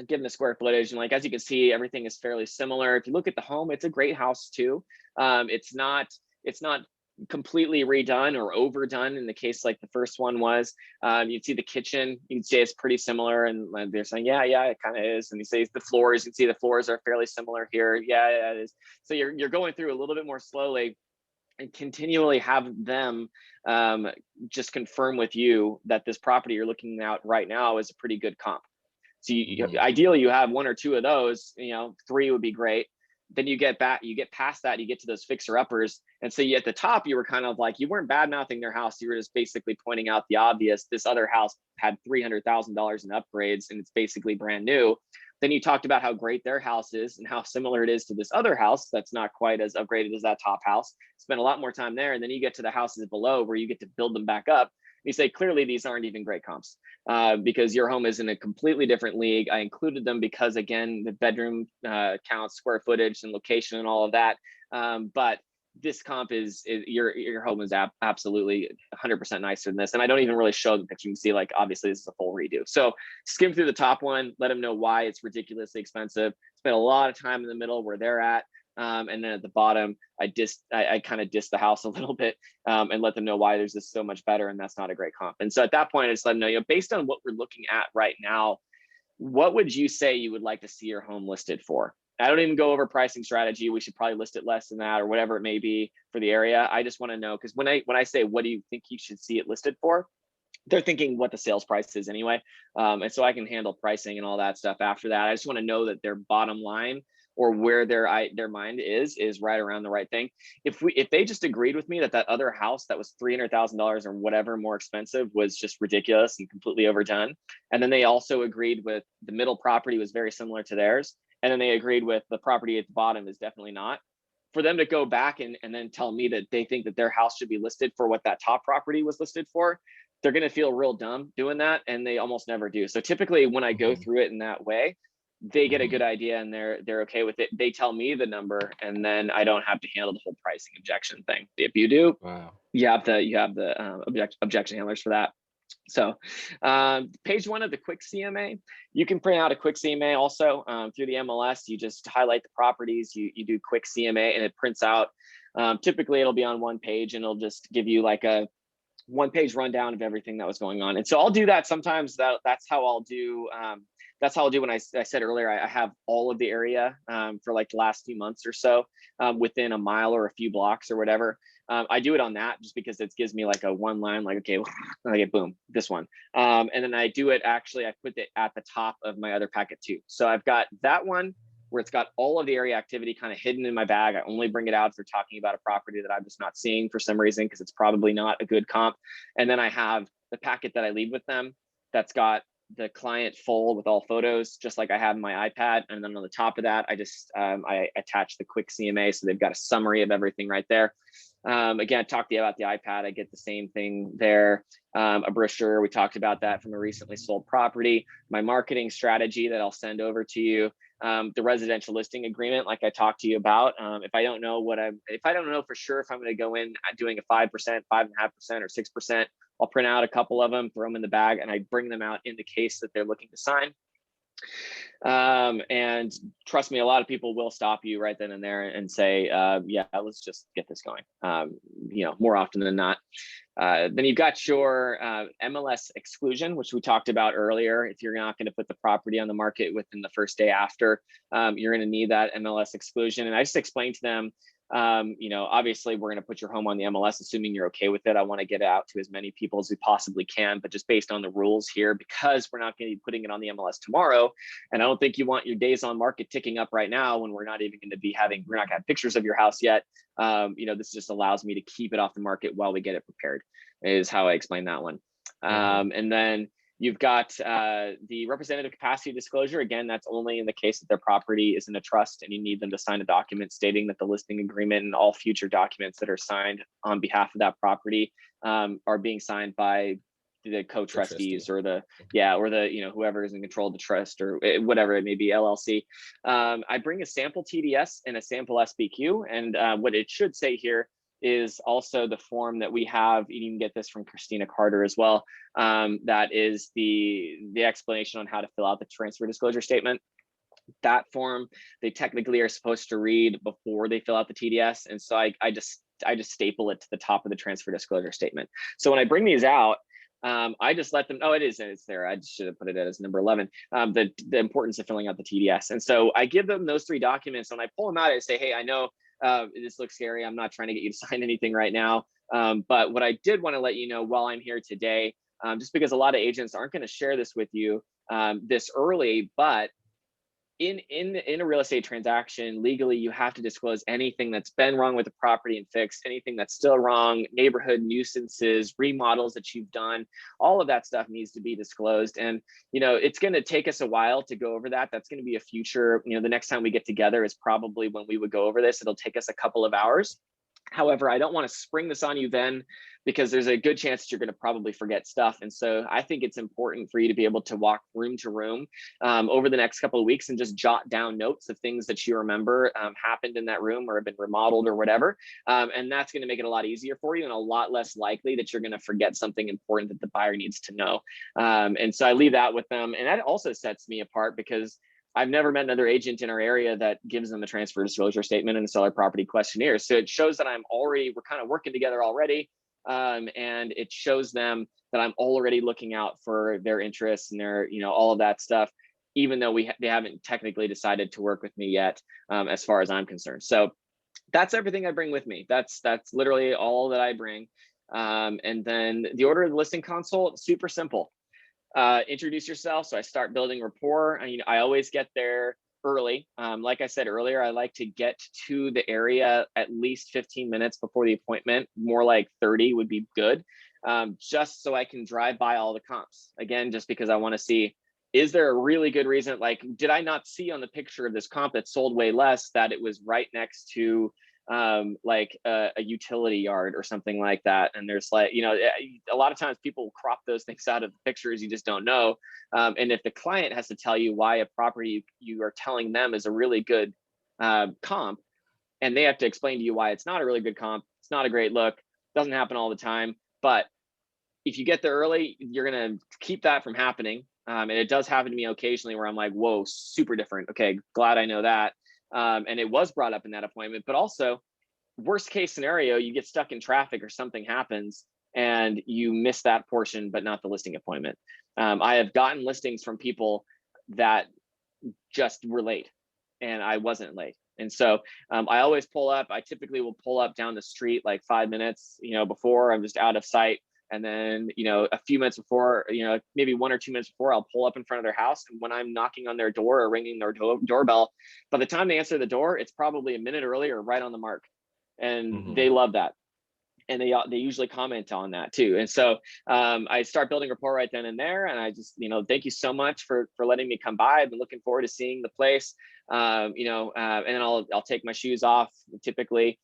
Given the square footage, and like, as you can see, everything is fairly similar. If you look at the home, it's a great house too. It's not completely redone or overdone in the case like the first one was. You'd see the kitchen, you'd say it's pretty similar, and they're saying, yeah, it kind of is. And you say the floors, you can see the floors are fairly similar here. Yeah, it is. So you're going through a little bit more slowly and continually have them just confirm with you that this property you're looking at right now is a pretty good comp. So ideally you have 1 or 2 of those, 3 would be great. Then you get past that, you get to those fixer uppers. And so at the top, you were kind of like, you weren't bad mouthing their house. You were just basically pointing out the obvious. This other house had $300,000 in upgrades and it's basically brand new. Then you talked about how great their house is and how similar it is to this other house that's not quite as upgraded as that top house. Spend a lot more time there. And then you get to the houses below where you get to build them back up. You say, clearly, these aren't even great comps because your home is in a completely different league. I included them because, again, the bedroom counts, square footage and location and all of that. But this comp is your home is absolutely 100% nicer than this. And I don't even really show the picture. You can see, like, obviously this is a full redo. So skim through the top one, let them know why it's ridiculously expensive. Spend a lot of time in the middle where they're at. And then at the bottom, I kind of diss the house a little bit and let them know why there's this so much better and that's not a great comp. And so at that point, I just let them know, based on what we're looking at right now, what would you say you would like to see your home listed for? I don't even go over pricing strategy. We should probably list it less than that or whatever it may be for the area. I just want to know, because when I say, what do you think you should see it listed for? They're thinking what the sales price is anyway. And so I can handle pricing and all that stuff after that. I just want to know that their bottom line or where their mind is right around the right thing. If they just agreed with me that other house that was $300,000 or whatever more expensive was just ridiculous and completely overdone, and then they also agreed with the middle property was very similar to theirs, and then they agreed with the property at the bottom is definitely not, for them to go back and then tell me that they think that their house should be listed for what that top property was listed for, they're going to feel real dumb doing that, and they almost never do. So typically when I go through it in that way, they get a good idea and they're okay with it. They tell me the number, and then I don't have to handle the whole pricing objection thing. If you do, Wow. you have the objection handlers for that. So page 1 of the quick CMA, you can print out a quick CMA also through the MLS. You just highlight the properties, you do quick CMA, and it prints out. Typically it'll be on 1 page, and it'll just give you like a 1-page rundown of everything that was going on. And so I'll do that sometimes. That's how I'll do. That's how I'll do when I said earlier, I have all of the area for like the last few months or so within a mile or a few blocks or whatever. I do it on that just because it gives me like a 1 line, like, okay, okay, boom, this one. And then I do it, actually, I put it at the top of my other packet too. So I've got that one where it's got all of the area activity kind of hidden in my bag. I only bring it out if they're talking about a property that I'm just not seeing for some reason, because it's probably not a good comp. And then I have the packet that I leave with them that's got the client full with all photos, just like I have in my iPad. And then on the top of that, I just I attach the quick CMA, so they've got a summary of everything right there. Again, I talked to you about the iPad. I get the same thing there. A brochure, we talked about that from a recently sold property. My marketing strategy that I'll send over to you. The residential listing agreement, like I talked to you about. If I don't know for sure if I'm going to go in doing a 5%, 5.5%, or 6%, I'll print out a couple of them, throw them in the bag, and I bring them out in the case that they're looking to sign. And trust me, a lot of people will stop you right then and there and say, yeah, let's just get this going. More often than not. Then you've got your MLS exclusion, which we talked about earlier. If you're not going to put the property on the market within the first day after, you're going to need that MLS exclusion. And I just explained to them, obviously we're going to put your home on the MLS, assuming you're okay with it. I want to get it out to as many people as we possibly can, but just based on the rules here, because we're not going to be putting it on the MLS tomorrow, and I don't think you want your days on market ticking up right now when we're not even going to be we're not going to have pictures of your house yet. This just allows me to keep it off the market while we get it prepared, is how I explain that one. And then you've got the representative capacity disclosure. Again, that's only in the case that their property is in a trust and you need them to sign a document stating that the listing agreement and all future documents that are signed on behalf of that property are being signed by the co-trustees or whoever is in control of the trust, or whatever it may be, LLC. I bring a sample TDS and a sample SBQ, and what it should say here is also the form that we have. You can get this from Christina Carter as well. That is the explanation on how to fill out the transfer disclosure statement. That form, they technically are supposed to read before they fill out the TDS. And so I just staple it to the top of the transfer disclosure statement. So when I bring these out, I just let them know it's there. I just should have put it as number 11, the importance of filling out the TDS. And so I give them those 3 documents. And when I pull them out, I say, hey, I know this looks scary. I'm not trying to get you to sign anything right now. But what I did want to let you know while I'm here today, just because a lot of agents aren't going to share this with you this early, but in a real estate transaction, legally, you have to disclose anything that's been wrong with the property and fixed, anything that's still wrong, neighborhood nuisances, remodels that you've done, all of that stuff needs to be disclosed. And, it's going to take us a while to go over that. That's going to be a future, the next time we get together is probably when we would go over this. It'll take us a couple of hours. However, I don't want to spring this on you then, because there's a good chance that you're going to probably forget stuff. And so I think it's important for you to be able to walk room to room over the next couple of weeks and just jot down notes of things that you remember happened in that room or have been remodeled or whatever. And that's going to make it a lot easier for you and a lot less likely that you're going to forget something important that the buyer needs to know. And so I leave that with them. And that also sets me apart, because I've never met another agent in our area that gives them a transfer disclosure statement and a seller property questionnaire. So it shows that we're kind of working together already. And it shows them that I'm already looking out for their interests and their, all of that stuff, even though they haven't technically decided to work with me yet, as far as I'm concerned. So that's everything I bring with me. That's literally all that I bring. And then the order of the listing consult, super simple. Introduce yourself. So I start building rapport. I always get there early. Like I said earlier, I like to get to the area at least 15 minutes before the appointment. More like 30 would be good, just so I can drive by all the comps. Again, just because I want to see, is there a really good reason? Like, did I not see on the picture of this comp that sold way less that it was right next to like a utility yard or something like that. And there's like, you know, a lot of times people crop those things out of the pictures, you just don't know. And if the client has to tell you why a property you are telling them is a really good comp, and they have to explain to you why it's not a really good comp, it's not a great look, doesn't happen all the time. But if you get there early, you're going to keep that from happening. And it does happen to me occasionally where I'm like, whoa, super different. Okay, glad I know that. And it was brought up in that appointment. But also, worst case scenario, you get stuck in traffic or something happens and you miss that portion, but not the listing appointment. I have gotten listings from people that just were late and I wasn't late. And so I always pull up. I typically will pull up down the street like 5 minutes, you know, before I'm just out of sight. And then, you know, a few minutes before, you know, maybe 1 or 2 minutes before, I'll pull up in front of their house. And when I'm knocking on their door or ringing their doorbell, by the time they answer the door, it's probably a minute early or right on the mark. And they love that. And they usually comment on that too. And so I start building rapport right then and there. And I just, you know, thank you so much for letting me come by. I've been looking forward to seeing the place, you know, and then I'll take my shoes off typically.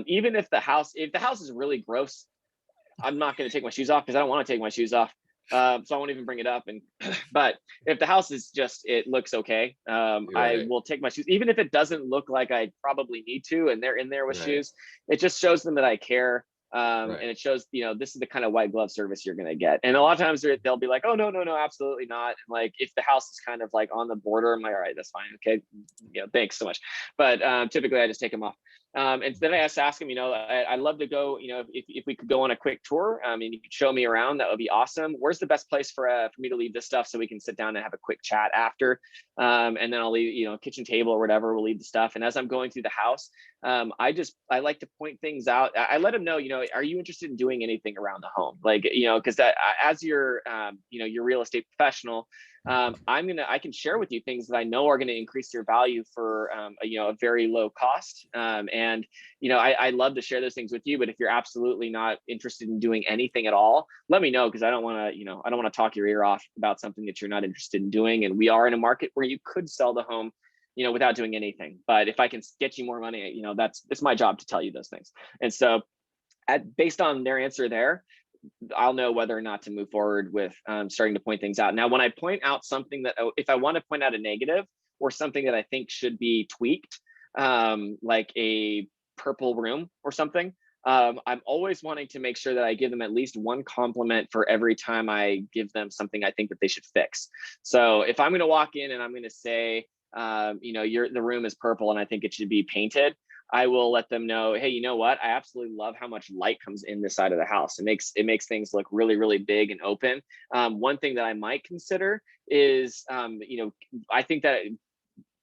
Even if the house is really gross, I'm not going to take my shoes off because I don't want to take my shoes off. So I won't even bring it up. And but if the house is just, it looks okay, I will take my shoes, even if it doesn't look like I probably need to, and they're in there with shoes. It just shows them that I care. And it shows, you know, this is the kind of white glove service you're going to get. And a lot of times they'll be like, oh, no, absolutely not. And like, if the house is kind of like on the border, I'm like, all right, that's fine. Okay. You know, thanks so much. But typically I just take them off. And then I ask them, you know, I'd love to go, you know, if we could go on a quick tour, and you could show me around, that would be awesome. Where's the best place for me to leave this stuff so we can sit down and have a quick chat after? And then I'll leave, you know, kitchen table or whatever, we'll leave the stuff. And as I'm going through the house, I like to point things out. I let them know, you know, are you interested in doing anything around the home? Like, you know, because that as your, you know, your real estate professional, I can share with you things that I know are going to increase your value for, you know, a very low cost. And, you know, I love to share those things with you, but if you're absolutely not interested in doing anything at all, let me know, because I don't want to, you know, I don't want to talk your ear off about something that you're not interested in doing. And we are in a market where you could sell the home, you know, without doing anything. But if I can get you more money, you know, it's my job to tell you those things. And so based on their answer there, I'll know whether or not to move forward with starting to point things out. Now, when I point out something that, if I want to point out a negative or something that I think should be tweaked, like a purple room or something, I'm always wanting to make sure that I give them at least one compliment for every time I give them something I think that they should fix. So if I'm going to walk in and I'm going to say, you know, the room is purple and I think it should be painted, I will let them know, hey, you know what? I absolutely love how much light comes in this side of the house. It makes things look really, really big and open. One thing that I might consider is, you know, I think that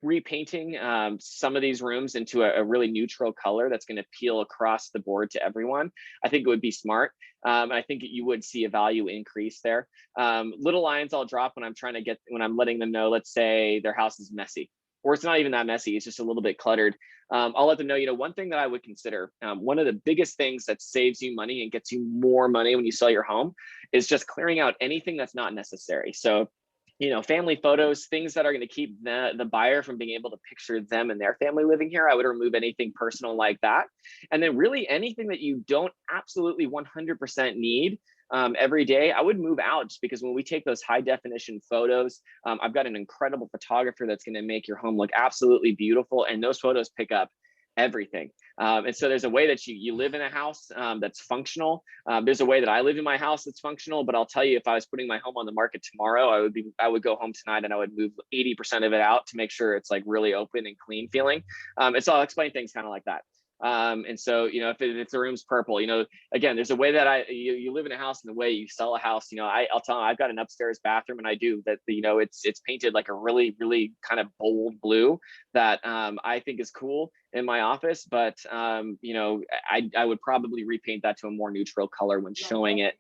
repainting some of these rooms into a really neutral color that's going to peel across the board to everyone, I think it would be smart. I think you would see a value increase there. Little lines I'll drop when I'm letting them know, let's say their house is messy, or it's not even that messy, it's just a little bit cluttered. I'll let them know, you know, one thing that I would consider, one of the biggest things that saves you money and gets you more money when you sell your home is just clearing out anything that's not necessary. So, you know, family photos, things that are going to keep the buyer from being able to picture them and their family living here, I would remove anything personal like that. And then really anything that you don't absolutely 100% need every day, I would move out, just because when we take those high definition photos, I've got an incredible photographer that's going to make your home look absolutely beautiful. And those photos pick up everything. And so there's a way that you live in a house that's functional. There's a way that I live in my house that's functional, but I'll tell you, if I was putting my home on the market tomorrow, I would go home tonight and I would move 80% of it out to make sure it's like really open and clean feeling. And so I'll explain things kind of like that. And so, you know, if the room's purple, you know, again, there's a way that you live in a house, and the way you sell a house, you know, I'll tell them I've got an upstairs bathroom, and I do that, you know, it's painted like a really, really kind of bold blue that I think is cool in my office, but you know, I would probably repaint that to a more neutral color when showing it.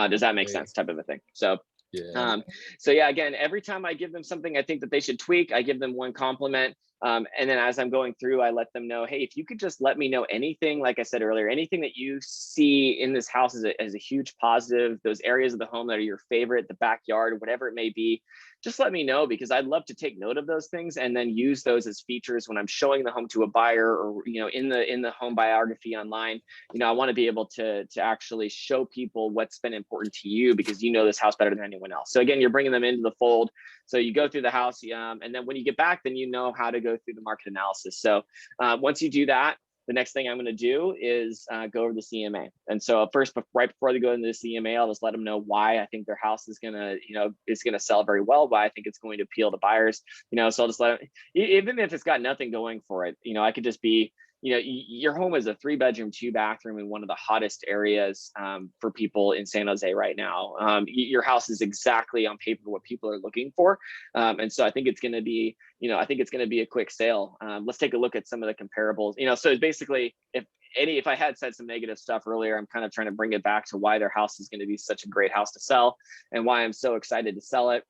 Does that make sense? Type of a thing. So yeah. So yeah, again, every time I give them something I think that they should tweak, I give them one compliment. And then as I'm going through, I let them know, hey, if you could just let me know anything, like I said earlier, anything that you see in this house as a huge positive, those areas of the home that are your favorite, the backyard, whatever it may be, just let me know, because I'd love to take note of those things and then use those as features when I'm showing the home to a buyer, or, you know, in the home biography online. You know, I want to be able to actually show people what's been important to you, because you know this house better than anyone else. So again, you're bringing them into the fold. So you go through the house, and then when you get back, then you know how to go through the market analysis. So once you do that, the next thing I'm going to do is go over the CMA. And so first, right before they go into the CMA, I'll just let them know why I think their house is going to, you know, is going to sell very well, why I think it's going to appeal to buyers. You know, so I'll just let them, even if it's got nothing going for it, you know, I could just be, you know, your home is a 3-bedroom, 2-bathroom in one of the hottest areas for people in San Jose right now. Your house is exactly on paper what people are looking for. And so I think it's going to be, you know, I think it's going to be a quick sale. Let's take a look at some of the comparables. You know, so it's basically, if I had said some negative stuff earlier, I'm kind of trying to bring it back to why their house is going to be such a great house to sell and why I'm so excited to sell it.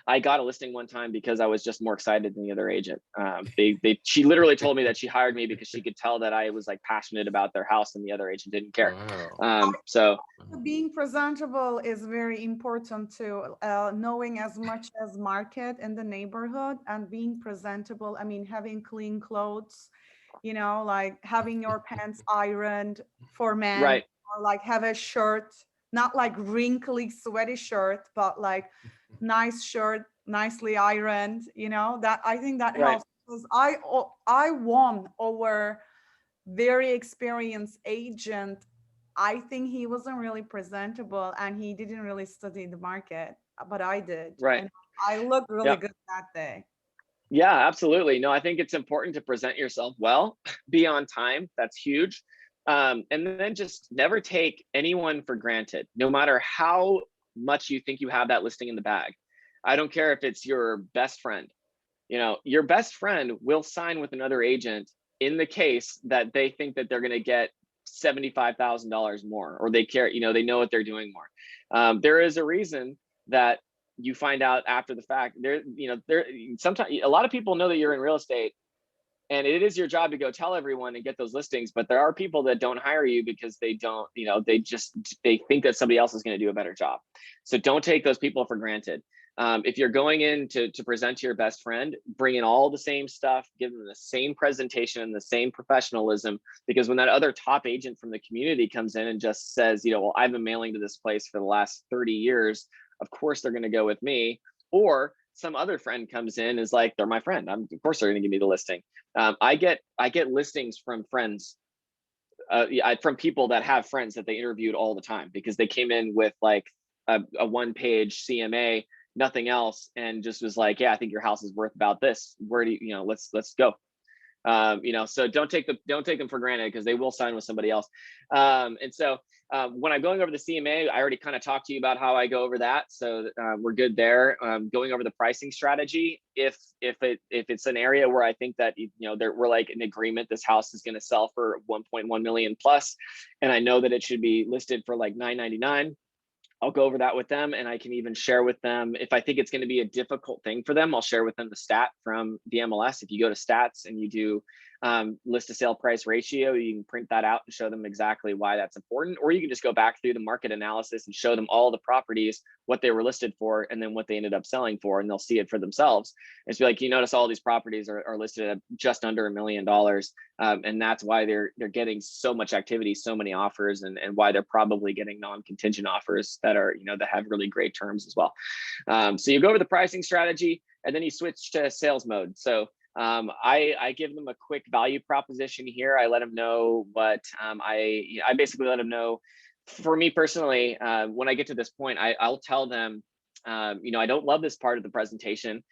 I got a listing one time because I was just more excited than the other agent. She literally told me that she hired me because she could tell that I was like passionate about their house, and the other agent didn't care. Wow. So being presentable is very important too. Knowing as much as market in the neighborhood and being presentable. I mean, having clean clothes, you know, like having your pants ironed for men, right, or like have a shirt, not like wrinkly, sweaty shirt, but like nice shirt, nicely ironed, you know, that I think that right. helps, because I won over very experienced agent. I think he wasn't really presentable and he didn't really study the market, but I did. Right. And I looked really Yeah. good that day. Yeah, absolutely. No, I think it's important to present yourself well, be on time. That's huge. And then just never take anyone for granted, no matter how much you think you have that listing in the bag. I don't care if it's your best friend. You know, your best friend will sign with another agent in the case that they think that they're going to get $75,000 more, or they care, you know, they know what they're doing more. There is a reason that you find out after the fact. There sometimes a lot of people know that you're in real estate, and it is your job to go tell everyone and get those listings, but there are people that don't hire you because they don't, you know, they think that somebody else is going to do a better job. So don't take those people for granted. If you're going in to present to your best friend, bring in all the same stuff, give them the same presentation and the same professionalism, because when that other top agent from the community comes in and just says, you know, well, I've been mailing to this place for the last 30 years, of course they're going to go with me. Or some other friend comes in, is like, they're my friend, of course they're going to give me the listing. I get listings from friends, from people that have friends that they interviewed all the time, because they came in with like a 1-page CMA, nothing else, and just was like, yeah, I think your house is worth about this. Where do you know, let's go. You know, so don't take them for granted, because they will sign with somebody else. And so when I'm going over the CMA, I already kind of talked to you about how I go over that. So we're good there. Going over the pricing strategy. If it's an area where I think that, you know, we're like in agreement, this house is going to sell for 1.1 million plus, and I know that it should be listed for like $999. I'll go over that with them, and I can even share with them, if I think it's going to be a difficult thing for them, I'll share with them the stat from the MLS. If you go to stats and you do list to sale price ratio, you can print that out and show them exactly why that's important. Or you can just go back through the market analysis and show them all the properties, what they were listed for, and then what they ended up selling for, and they'll see it for themselves. And it's like, you notice all these properties are listed at just under $1 million. And that's why they're getting so much activity, so many offers, and why they're probably getting non-contingent offers that are, you know, that have really great terms as well. So you go over the pricing strategy, and then you switch to sales mode. So I give them a quick value proposition here. I let them know what I basically let them know. For me personally, when I get to this point, I'll tell them, you know, I don't love this part of the presentation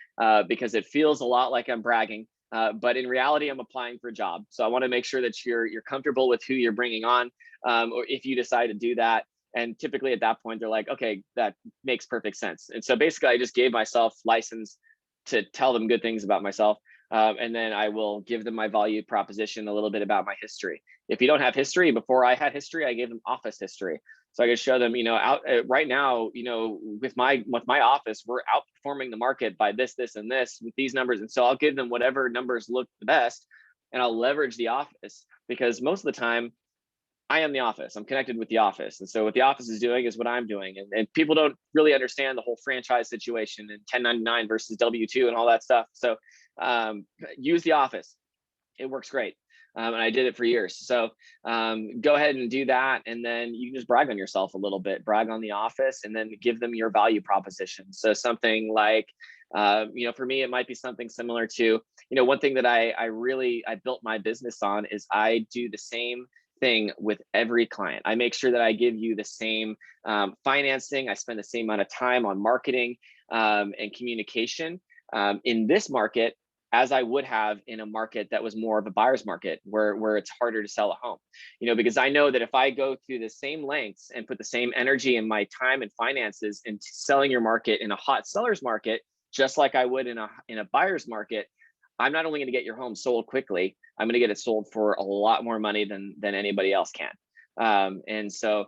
because it feels a lot like I'm bragging. But in reality, I'm applying for a job. So I want to make sure that you're comfortable with who you're bringing on, or if you decide to do that. And typically at that point, they're like, okay, that makes perfect sense. And so basically, I just gave myself license to tell them good things about myself. And then I will give them my value proposition, a little bit about my history. If you don't have history, before I had history, I gave them office history. So I can show them, out right now, with my office, we're outperforming the market by this, and this with these numbers. And so I'll give them whatever numbers look the best, and I'll leverage the office, because most of the time I am the office. I'm connected with the office. And so what the office is doing is what I'm doing. And people don't really understand the whole franchise situation and 1099 versus W-2 and all that stuff. So use the office. It works great. And I did it for years. So go ahead and do that. And then you can just brag on yourself a little bit, brag on the office, and then give them your value proposition. So something like, for me, it might be something similar to, one thing that I built my business on is I do the same thing with every client. I make sure that I give you the same financing. I spend the same amount of time on marketing and communication in this market as I would have in a market that was more of a buyer's market, where it's harder to sell a home. Because I know that if I go through the same lengths and put the same energy and my time and finances into selling your market in a hot seller's market, just like I would in a buyer's market, I'm not only going to get your home sold quickly, I'm going to get it sold for a lot more money than anybody else can. And so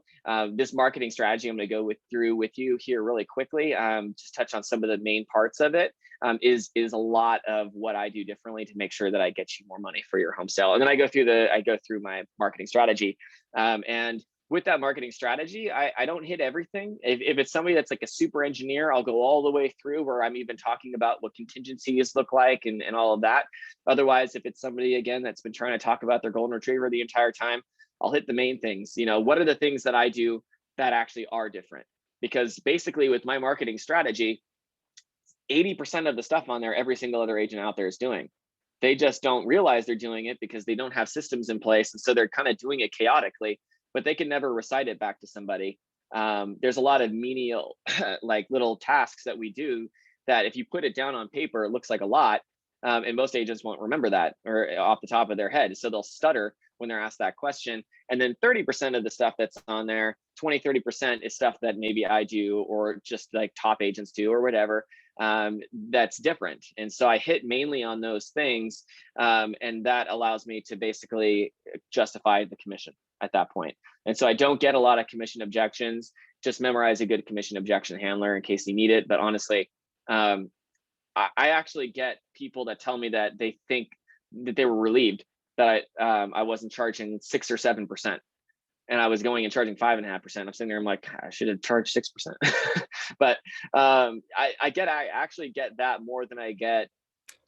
this marketing strategy I'm going to go through with you here really quickly, just touch on some of the main parts of it, is a lot of what I do differently to make sure that I get you more money for your home sale. And then I go through my marketing strategy. And with that marketing strategy, I don't hit everything. If it's somebody that's like a super engineer, I'll go all the way through where I'm even talking about what contingencies look like and all of that. Otherwise, if it's somebody, again, that's been trying to talk about their golden retriever the entire time, I'll hit the main things. What are the things that I do that actually are different? Because basically with my marketing strategy, 80% of the stuff on there, every single other agent out there is doing. They just don't realize they're doing it because they don't have systems in place. And so they're kind of doing it chaotically, but they can never recite it back to somebody. There's a lot of menial, like little tasks that we do that if you put it down on paper, it looks like a lot. And most agents won't remember that or off the top of their head. So they'll stutter when they're asked that question. And then 30% of the stuff that's on there, 30% is stuff that maybe I do or just like top agents do or whatever. That's different. And so I hit mainly on those things. And that allows me to basically justify the commission at that point. And so I don't get a lot of commission objections. Just memorize a good commission objection handler in case you need it. But honestly, I actually get people that tell me that they think that they were relieved that I wasn't charging 6 or 7%. And I was going and charging 5.5%. I'm sitting there, I'm like, I should have charged 6%. But I actually get that more than I get,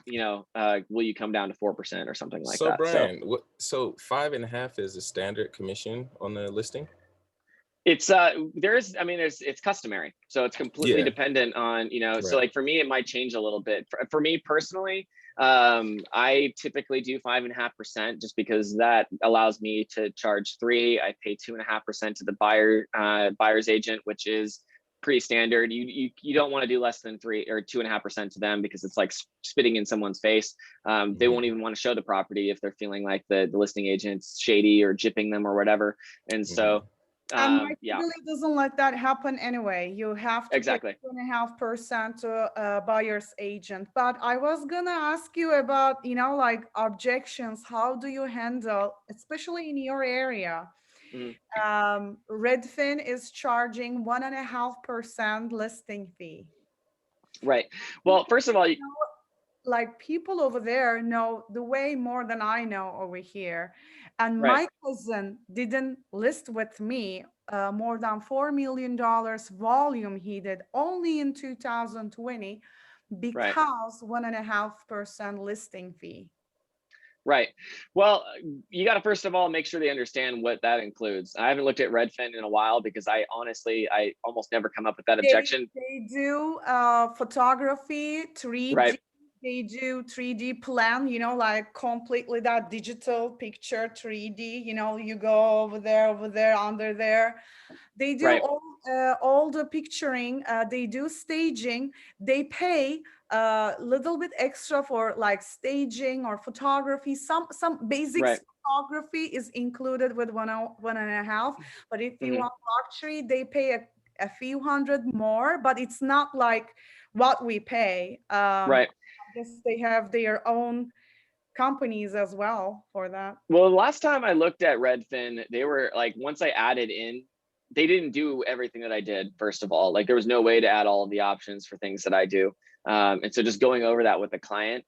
will you come down to 4% or something like that? Brian, so 5.5 is a standard commission on the listing? It's it's customary. So it's completely dependent on, so like for me, it might change a little bit. For me personally, I typically do 5.5% just because that allows me to charge 3. I pay 2.5% to the buyer's agent, which is pretty standard. You don't want to do less than 3 or 2.5% to them because it's like spitting in someone's face. They won't even want to show the property if they're feeling like the listing agent's shady or gypping them or whatever. And so and really doesn't let that happen anyway. You have to exactly pay 2.5% to a buyer's agent. But I was gonna ask you about, like objections. How do you handle, especially in your area? Redfin is charging 1.5% listing fee. Right. Well, first of all, like people over there know the way more than I know over here. And my cousin didn't list with me more than $4 million volume he did only in 2020 because 1.5% listing fee. Right. Well, you got to first of all make sure they understand what that includes. I haven't looked at Redfin in a while because I almost never come up with that objection. They do photography, 3D. Right. They do 3D plan, like completely that digital picture 3D, you go over there, under there. They do all the picturing. They do staging. They pay a little bit extra for like staging or photography. Some basic photography is included with 1.5. But if you want luxury, they pay a few hundred more, but it's not like what we pay. I guess they have their own companies as well for that. Well, the last time I looked at Redfin, they were like, once I added in they didn't do everything that I did, first of all. Like there was no way to add all of the options for things that I do. And so just going over that with the client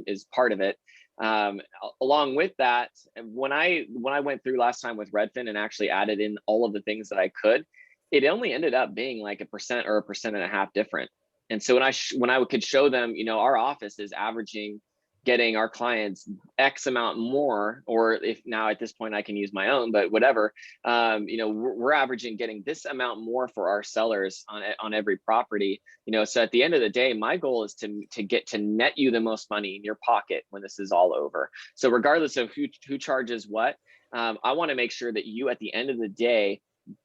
is part of it. Along with that, when I went through last time with Redfin and actually added in all of the things that I could, it only ended up being like 1% or 1.5% different. And so when I could show them, you know, our office is averaging getting our clients X amount more, or if now at this point I can use my own, but whatever, you know, we're averaging getting this amount more for our sellers on every property, you know. So at the end of the day, my goal is to get to net you the most money in your pocket when this is all over. So regardless of who charges what, I want to make sure that you at the end of the day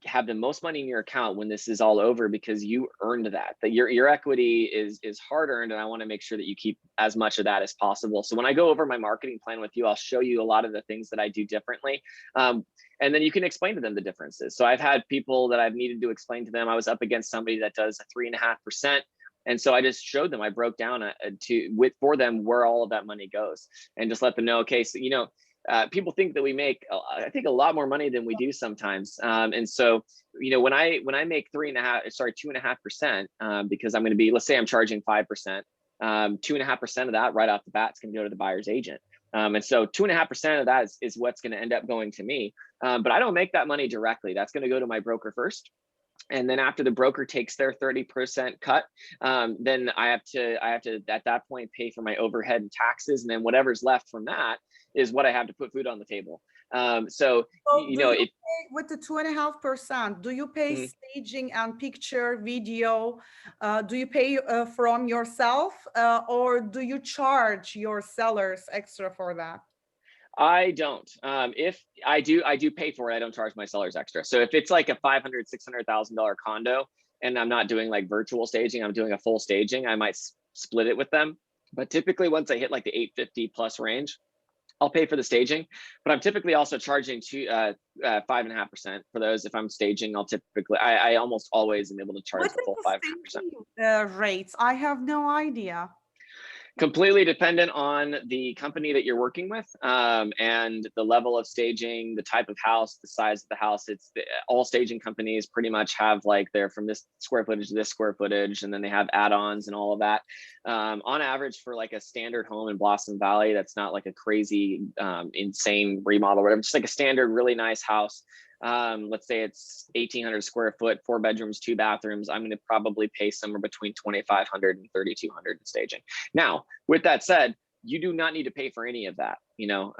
have the most money in your account when this is all over, because you earned that your equity is hard earned, and I want to make sure that you keep as much of that as possible. So when I go over my marketing plan with you, I'll show you a lot of the things that I do differently, and then you can explain to them the differences. So I've had people that I've needed to explain to them. I was up against somebody that does a 3.5%. And so I just showed them, I broke down for them where all of that money goes, and just let them know, okay, so, you know, people think that we make, I think, a lot more money than we do sometimes. And so, you know, when I make 2.5%, because I'm going to be, let's say I'm charging 5%, 2.5% of that right off the bat is going to go to the buyer's agent. And so 2.5% of that is what's going to end up going to me. But I don't make that money directly. That's going to go to my broker first. And then after the broker takes their 30% cut, then I have to at that point pay for my overhead and taxes, and then whatever's left from that is what I have to put food on the table. So you know, with the 2.5%, do you pay staging and picture, video? Do you pay from yourself, or do you charge your sellers extra for that? I don't. If I do pay for it. I don't charge my sellers extra. So if it's like a $500,000-$600,000 condo, and I'm not doing like virtual staging, I'm doing a full staging, I might split it with them. But typically, once I hit like the 850 plus range, I'll pay for the staging. But I'm typically also charging 5.5% for those. If I'm staging, I almost always am able to charge the full 5.5%. Rates? I have no idea. Completely dependent on the company that you're working with, and the level of staging, the type of house, the size of the house. All staging companies pretty much have like they're from this square footage to this square footage, and then they have add-ons and all of that. On average, for like a standard home in Blossom Valley, that's not like a crazy, insane remodel, or whatever, just like a standard, really nice house. Let's say it's 1,800 square foot, 4 bedrooms, 2 bathrooms. I'm going to probably pay somewhere between $2,500 and $3,200 in staging. Now, with that said, you do not need to pay for any of that. You know,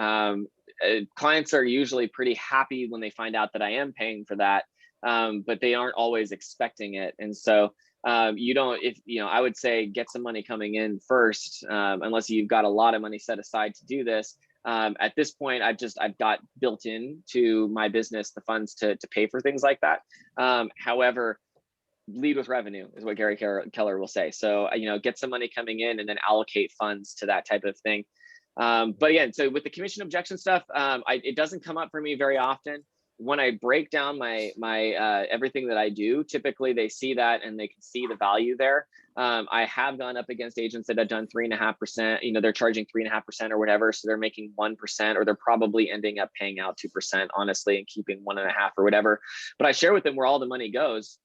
clients are usually pretty happy when they find out that I am paying for that, but they aren't always expecting it. And so you don't, if you know, I would say get some money coming in first, unless you've got a lot of money set aside to do this. At this point, I've got built into my business the funds to pay for things like that. However, lead with revenue is what Gary Keller will say. So, you know, get some money coming in and then allocate funds to that type of thing. But again, so with the commission objection stuff, it doesn't come up for me very often. When I break down my everything that I do, typically they see that and they can see the value there. I have gone up against agents that have done 3.5%. You know, they're charging 3.5% or whatever, so they're making 1%, or they're probably ending up paying out 2%, honestly, and keeping 1.5% or whatever. But I share with them where all the money goes,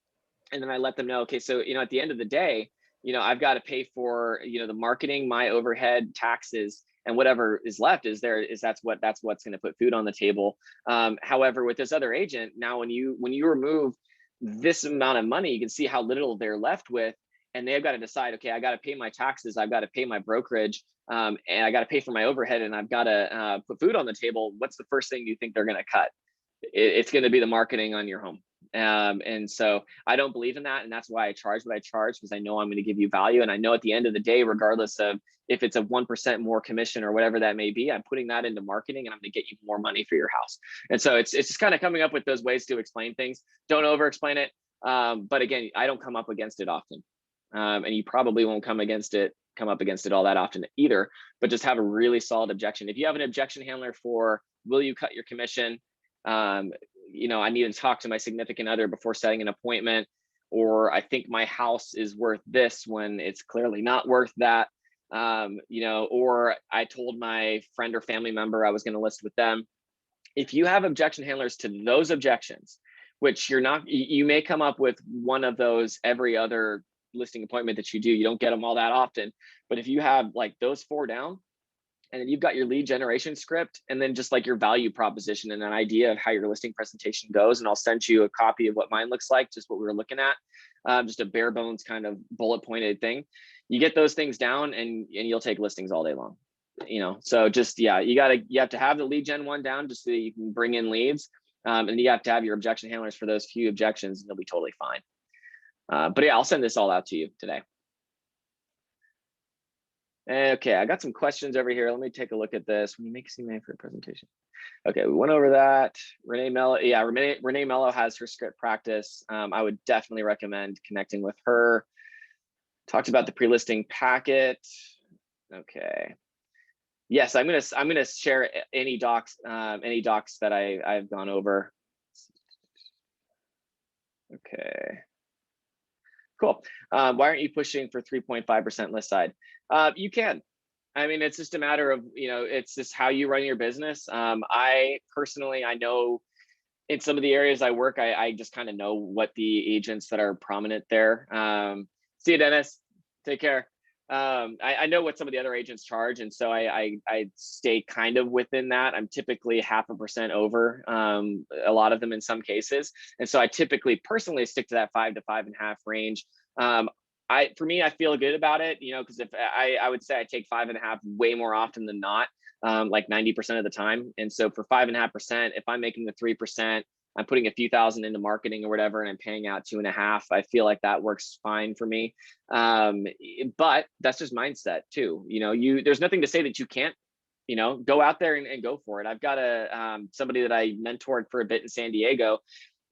and then I let them know, okay, so you know, at the end of the day, you know, I've got to pay for, you know, the marketing, my overhead, taxes, and whatever is left that's what's going to put food on the table. However, with this other agent, now when you remove this amount of money, you can see how little they're left with, and they've got to decide, okay, I got to pay my taxes, I've got to pay my brokerage, and I got to pay for my overhead, and I've got to put food on the table. What's the first thing you think they're going to cut? It's going to be the marketing on your home. And so I don't believe in that. And that's why I charge what I charge, because I know I'm going to give you value. And I know at the end of the day, regardless of if it's a 1% more commission or whatever that may be, I'm putting that into marketing, and I'm going to get you more money for your house. And so it's just kind of coming up with those ways to explain things. Don't over explain it. But again, I don't come up against it often. And you probably won't come up against it all that often either, but just have a really solid objection. If you have an objection handler for, will you cut your commission? You know, I need to talk to my significant other before setting an appointment, or I think my house is worth this when it's clearly not worth that. You know, or I told my friend or family member I was going to list with them. If you have objection handlers to those objections, which you're not, you may come up with one of those every other listing appointment that you do. You don't get them all that often, but if you have like those 4 down, and then you've got your lead generation script, and then just like your value proposition and an idea of how your listing presentation goes. And I'll send you a copy of what mine looks like, just what we were looking at, just a bare bones kind of bullet pointed thing. You get those things down and you'll take listings all day long. You know, so just, yeah, you have to have the lead gen one down just so that you can bring in leads. And you have to have your objection handlers for those few objections, and you'll be totally fine. But yeah, I'll send this all out to you today. Okay, I got some questions over here. Let me take a look at this. When you make CMA for a presentation. Okay, we went over that. Renee Mello, yeah, Renee Mello has her script practice. I would definitely recommend connecting with her. Talked about the pre-listing packet. Okay. Yes, I'm gonna share any docs that I've gone over. Okay. Cool. Why aren't you pushing for 3.5% list side? You can. I mean, it's just a matter of, you know, it's just how you run your business. I personally, I know in some of the areas I work, I just kind of know what the agents that are prominent there. See you, Dennis. Take care. I know what some of the other agents charge, and so I stay kind of within that. I'm typically 0.5% over a lot of them in some cases, and so I typically personally stick to that 5 to 5.5 range. For me, I feel good about it, you know, because if I would say I take 5.5 way more often than not, like 90% of the time. And so for 5.5%, if I'm making the 3%, I'm putting a few thousand into marketing or whatever, and I'm paying out 2.5. I feel like that works fine for me. But that's just mindset too. You know, there's nothing to say that you can't, you know, go out there and go for it. I've got somebody that I mentored for a bit in San Diego.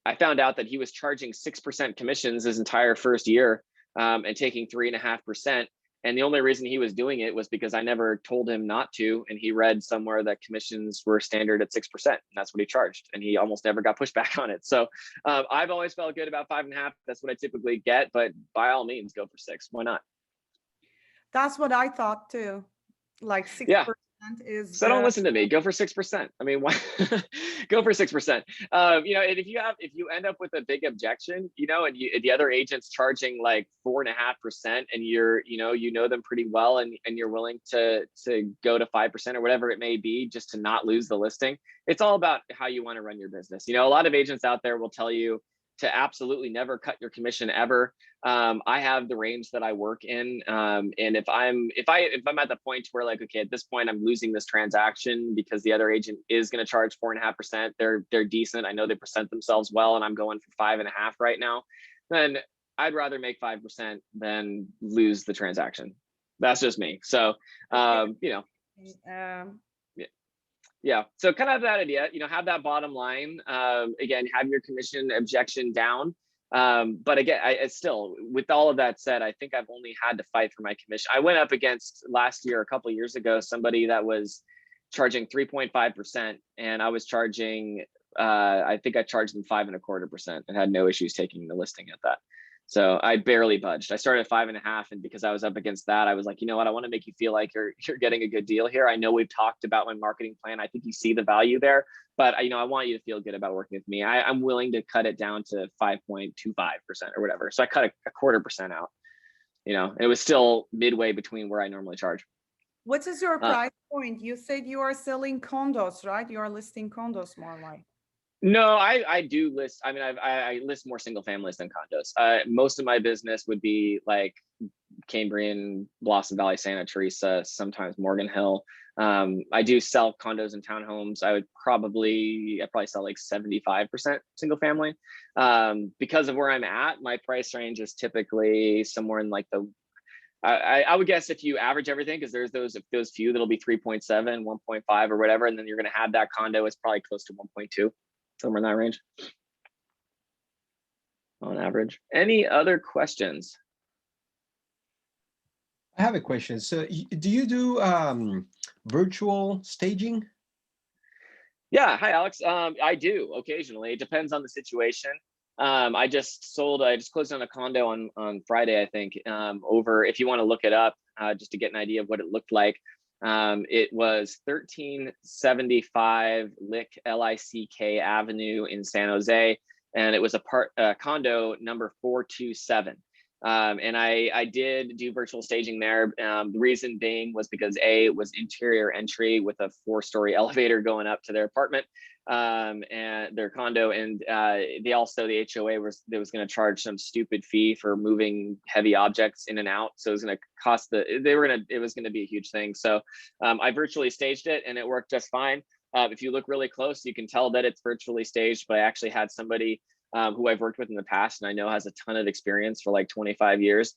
I found out that he was charging 6% commissions his entire first year, and taking 3.5%. And the only reason he was doing it was because I never told him not to. And he read somewhere that commissions were standard at 6%. And that's what he charged. And he almost never got pushback on it. So I've always felt good about 5.5. That's what I typically get. But by all means, go for 6. Why not? That's what I thought too. Like 6%. Yeah. Is so don't listen to me. Go for 6%. I mean, why? Go for 6%. You know, and if you end up with a big objection, you know, and the other agent's charging like 4.5%, and you know them pretty well, and you're willing to go to 5% or whatever it may be, just to not lose the listing. It's all about how you want to run your business. You know, a lot of agents out there will tell you to absolutely never cut your commission ever. I have the range that I work in, and if I'm at the point where like, okay, at this point I'm losing this transaction because the other agent is going to charge 4.5%, they're decent, I know they present themselves well, and I'm going for 5.5 right now, then I'd rather make 5% than lose the transaction. That's just me. So you know. Yeah, so kind of have that idea, you know, have that bottom line. Again, have your commission objection down. But again, it's still, with all of that said, I think I've only had to fight for my commission. I went up against last year, a couple of years ago, somebody that was charging 3.5%, and I was charging, I think I charged them 5.25%, and had no issues taking the listing at that. So I barely budged. I started at 5.5, and because I was up against that, I was like, you know what? I want to make you feel like you're getting a good deal here. I know we've talked about my marketing plan. I think you see the value there, but you know, I want you to feel good about working with me. I'm willing to cut it down to 5.25% or whatever. So I cut a 0.25% out. You know, it was still midway between where I normally charge. What is your price point? You said you are selling condos, right? You are listing condos more like. No, I do list. I mean, I list more single families than condos. Most of my business would be like Cambrian, Blossom Valley, Santa Teresa, sometimes Morgan Hill. I do sell condos and townhomes. I probably sell like 75% single family. Because of where I'm at, my price range is typically somewhere in like the, I would guess if you average everything, because there's those few that'll be 3.7, 1.5 or whatever, and then you're going to have that condo, it's probably close to 1.2. Somewhere in that range on average. Any other questions? I have a question. So do you do virtual staging? Yeah. Hi, Alex. I do occasionally. It depends on the situation. I just closed on a condo on Friday, I think, over, if you want to look it up, just to get an idea of what it looked like. It was 1375 Lick Avenue in San Jose. and it was a condo number 427. And I did do virtual staging there. The reason being was because it was interior entry with a 4-story elevator going up to their apartment, and their condo. And they also, the HOA was going to charge some stupid fee for moving heavy objects in and out. So it was going to cost it was going to be a huge thing. So I virtually staged it, and it worked just fine. If you look really close, you can tell that it's virtually staged, but I actually had somebody who I've worked with in the past and I know has a ton of experience for like 25 years,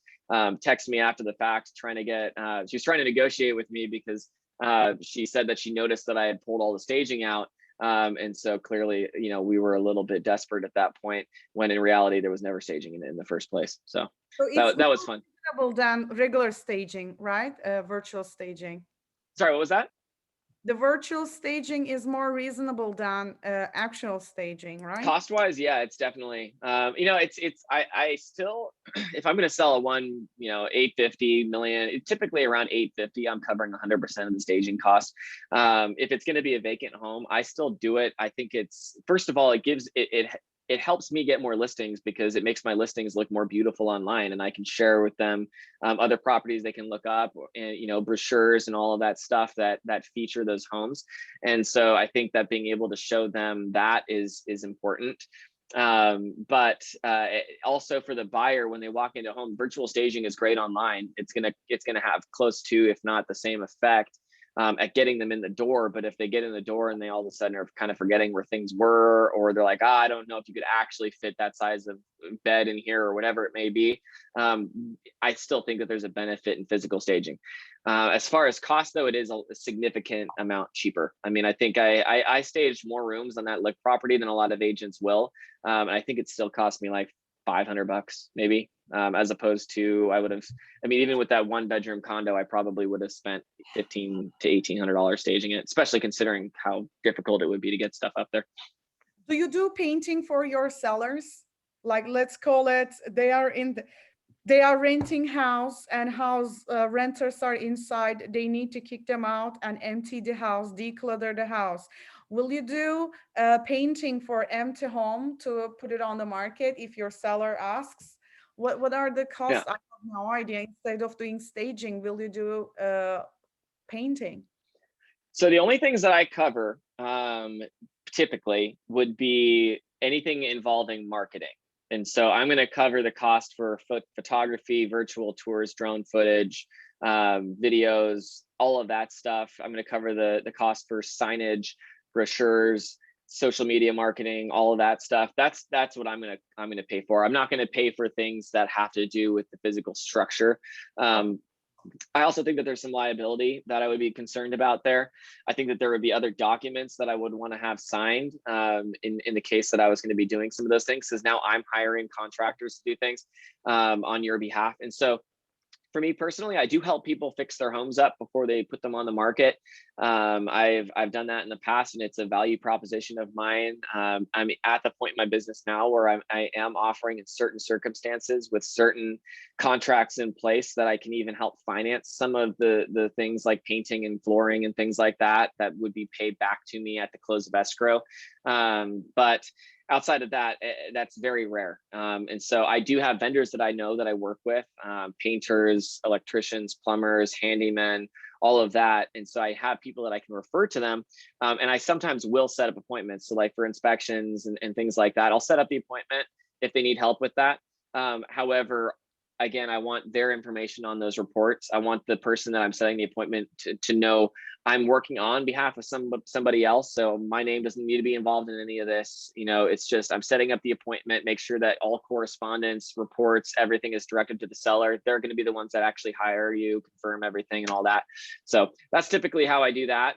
text me after the fact trying to get, she was trying to negotiate with me because she said that she noticed that I had pulled all the staging out. And so clearly, we were a little bit desperate at that point, when in reality, there was never staging in the first place. So that was fun. More than regular staging, right? Virtual staging. Sorry, what was that? The virtual staging is more reasonable than actual staging, right? Cost wise, yeah, it's definitely, I still, if I'm going to sell a 850 million, typically around 850, I'm covering 100% of the staging cost. If it's going to be a vacant home, I still do it. I think it's, first of all, it helps me get more listings because it makes my listings look more beautiful online, and I can share with them other properties they can look up, and brochures and all of that stuff that feature those homes. And so I think that being able to show them that is important. But also for the buyer, when they walk into a home, virtual staging is great online. It's gonna have close to, if not the same effect, at getting them in the door. But if they get in the door and they all of a sudden are kind of forgetting where things were, or they're like, I don't know if you could actually fit that size of bed in here, or whatever it may be, I still think that there's a benefit in physical staging. As far as cost, though, it is a significant amount cheaper. I mean, I think I staged more rooms on that lick property than a lot of agents will. And I think it still cost me like $500 maybe, as opposed to, even with that 1-bedroom condo, I probably would have spent $1,500 to $1,800 staging it, especially considering how difficult it would be to get stuff up there. Do you do painting for your sellers? Like, let's call it, they are renting house, and house renters are inside. They need to kick them out and empty the house, declutter the house. Will you do painting for empty home to put it on the market if your seller asks? What are the costs? Yeah. I have no idea. Instead of doing staging, will you do painting? So the only things that I cover typically would be anything involving marketing. And so I'm going to cover the cost for photography, virtual tours, drone footage, videos, all of that stuff. I'm going to cover the cost for signage, brochures, social media marketing, all of that stuff. That's what I'm going to pay for. I'm not going to pay for things that have to do with the physical structure. I also think that there's some liability that I would be concerned about there. I think that there would be other documents that I would want to have signed in the case that I was going to be doing some of those things, because now I'm hiring contractors to do things on your behalf. And so for me personally, I do help people fix their homes up before they put them on the market. I've done that in the past, and it's a value proposition of mine. I'm at the point in my business now where I am offering, in certain circumstances with certain contracts in place, that I can even help finance some of the things like painting and flooring and things like that would be paid back to me at the close of escrow. But outside of that, that's very rare. And so I do have vendors that I know that I work with, painters, electricians, plumbers, handymen, all of that. And so I have people that I can refer to them. And I sometimes will set up appointments. So like for inspections and things like that, I'll set up the appointment if they need help with that. However, again, I want their information on those reports. I want the person that I'm setting the appointment to know I'm working on behalf of somebody else. So my name doesn't need to be involved in any of this. It's just, I'm setting up the appointment, make sure that all correspondence, reports, everything is directed to the seller. They're going to be the ones that actually hire you, confirm everything and all that. So that's typically how I do that.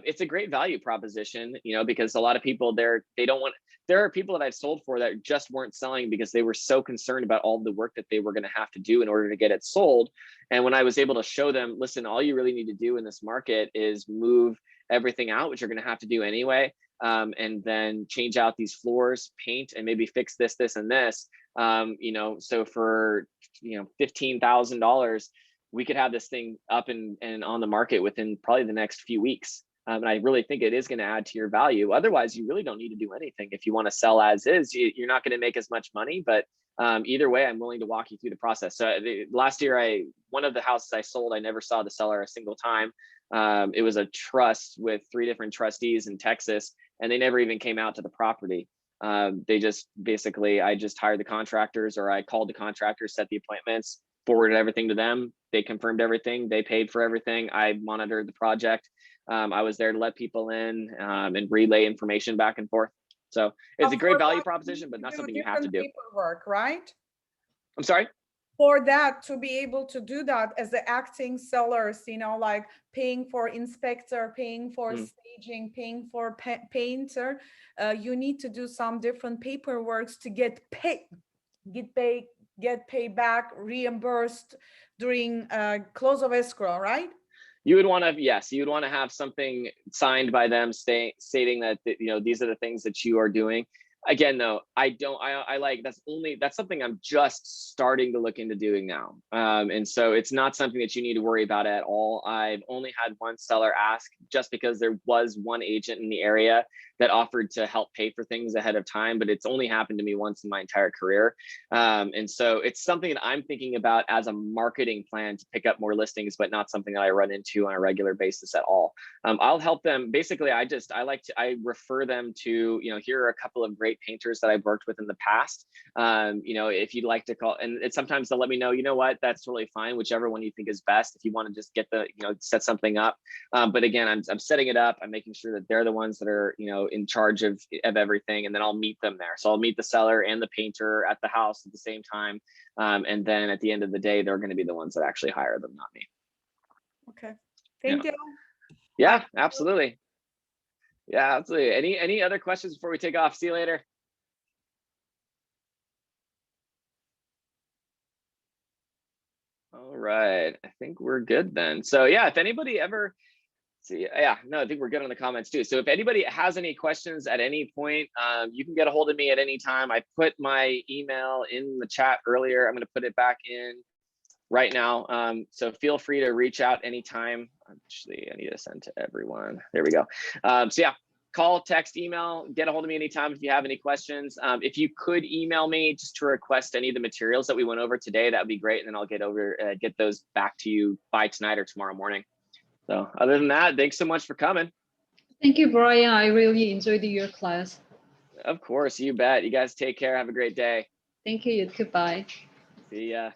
It's a great value proposition, because a lot of people there are people that I've sold for that just weren't selling because they were so concerned about all the work that they were going to have to do in order to get it sold. And when I was able to show them, listen, all you really need to do in this market is move everything out, which you're going to have to do anyway, and then change out these floors, paint, and maybe fix this, and this. So for $15,000, we could have this thing up and on the market within probably the next few weeks. And I really think it is going to add to your value. Otherwise, you really don't need to do anything. If you want to sell as is, you're not going to make as much money, but either way, I'm willing to walk you through the process. So last year, one of the houses I sold, I never saw the seller a single time. It was a trust with 3 different trustees in Texas, and they never even came out to the property. They just basically, I just hired the contractors, or I called the contractors, set the appointments, forwarded everything to them. They confirmed everything. They paid for everything. I monitored the project. I was there to let people in and relay information back and forth. So it's a great value proposition, but not something you have to do. Paperwork, right? I'm sorry? For that, to be able to do that as the acting sellers, you know, like paying for inspector, paying for staging, paying for painter, you need to do some different paperwork to get paid back, reimbursed during close of escrow, right? You would want to, yes, you would want to have something signed by them stating that, you know, these are the things that you are doing. Again, though, that's something I'm just starting to look into doing now. And so it's not something that you need to worry about at all. I've only had one seller ask, just because there was one agent in the area that offered to help pay for things ahead of time, but it's only happened to me once in my entire career. And so it's something that I'm thinking about as a marketing plan to pick up more listings, but not something that I run into on a regular basis at all. I'll help them. Basically, I refer them to, you know, here are a couple of great painters that I've worked with in the past. You know, if you'd like to call, and sometimes they'll let me know, you know what, that's totally fine, whichever one you think is best, if you want to just get set something up. But again, I'm setting it up. I'm making sure that they're the ones that are, you know, in charge of everything, and then I'll meet them there. So I'll meet the seller and the painter at the house at the same time. And then at the end of the day, they're going to be the ones that actually hire them, not me. Okay. Thank you. Yeah, absolutely. Yeah, absolutely. Any other questions before we take off? See you later. All right, I think we're good then. So yeah, if anybody ever I think we're good on the comments too. So if anybody has any questions at any point, you can get a hold of me at any time. I put my email in the chat earlier. I'm going to put it back in right now. So feel free to reach out anytime. Actually, I need to send to everyone. There we go. So yeah, call, text, email, get a hold of me anytime if you have any questions. If you could email me just to request any of the materials that we went over today, that would be great. And then I'll get those back to you by tonight or tomorrow morning. So other than that, thanks so much for coming. Thank you, Brian. I really enjoyed your class. Of course, you bet. You guys take care. Have a great day. Thank you. Goodbye. See ya.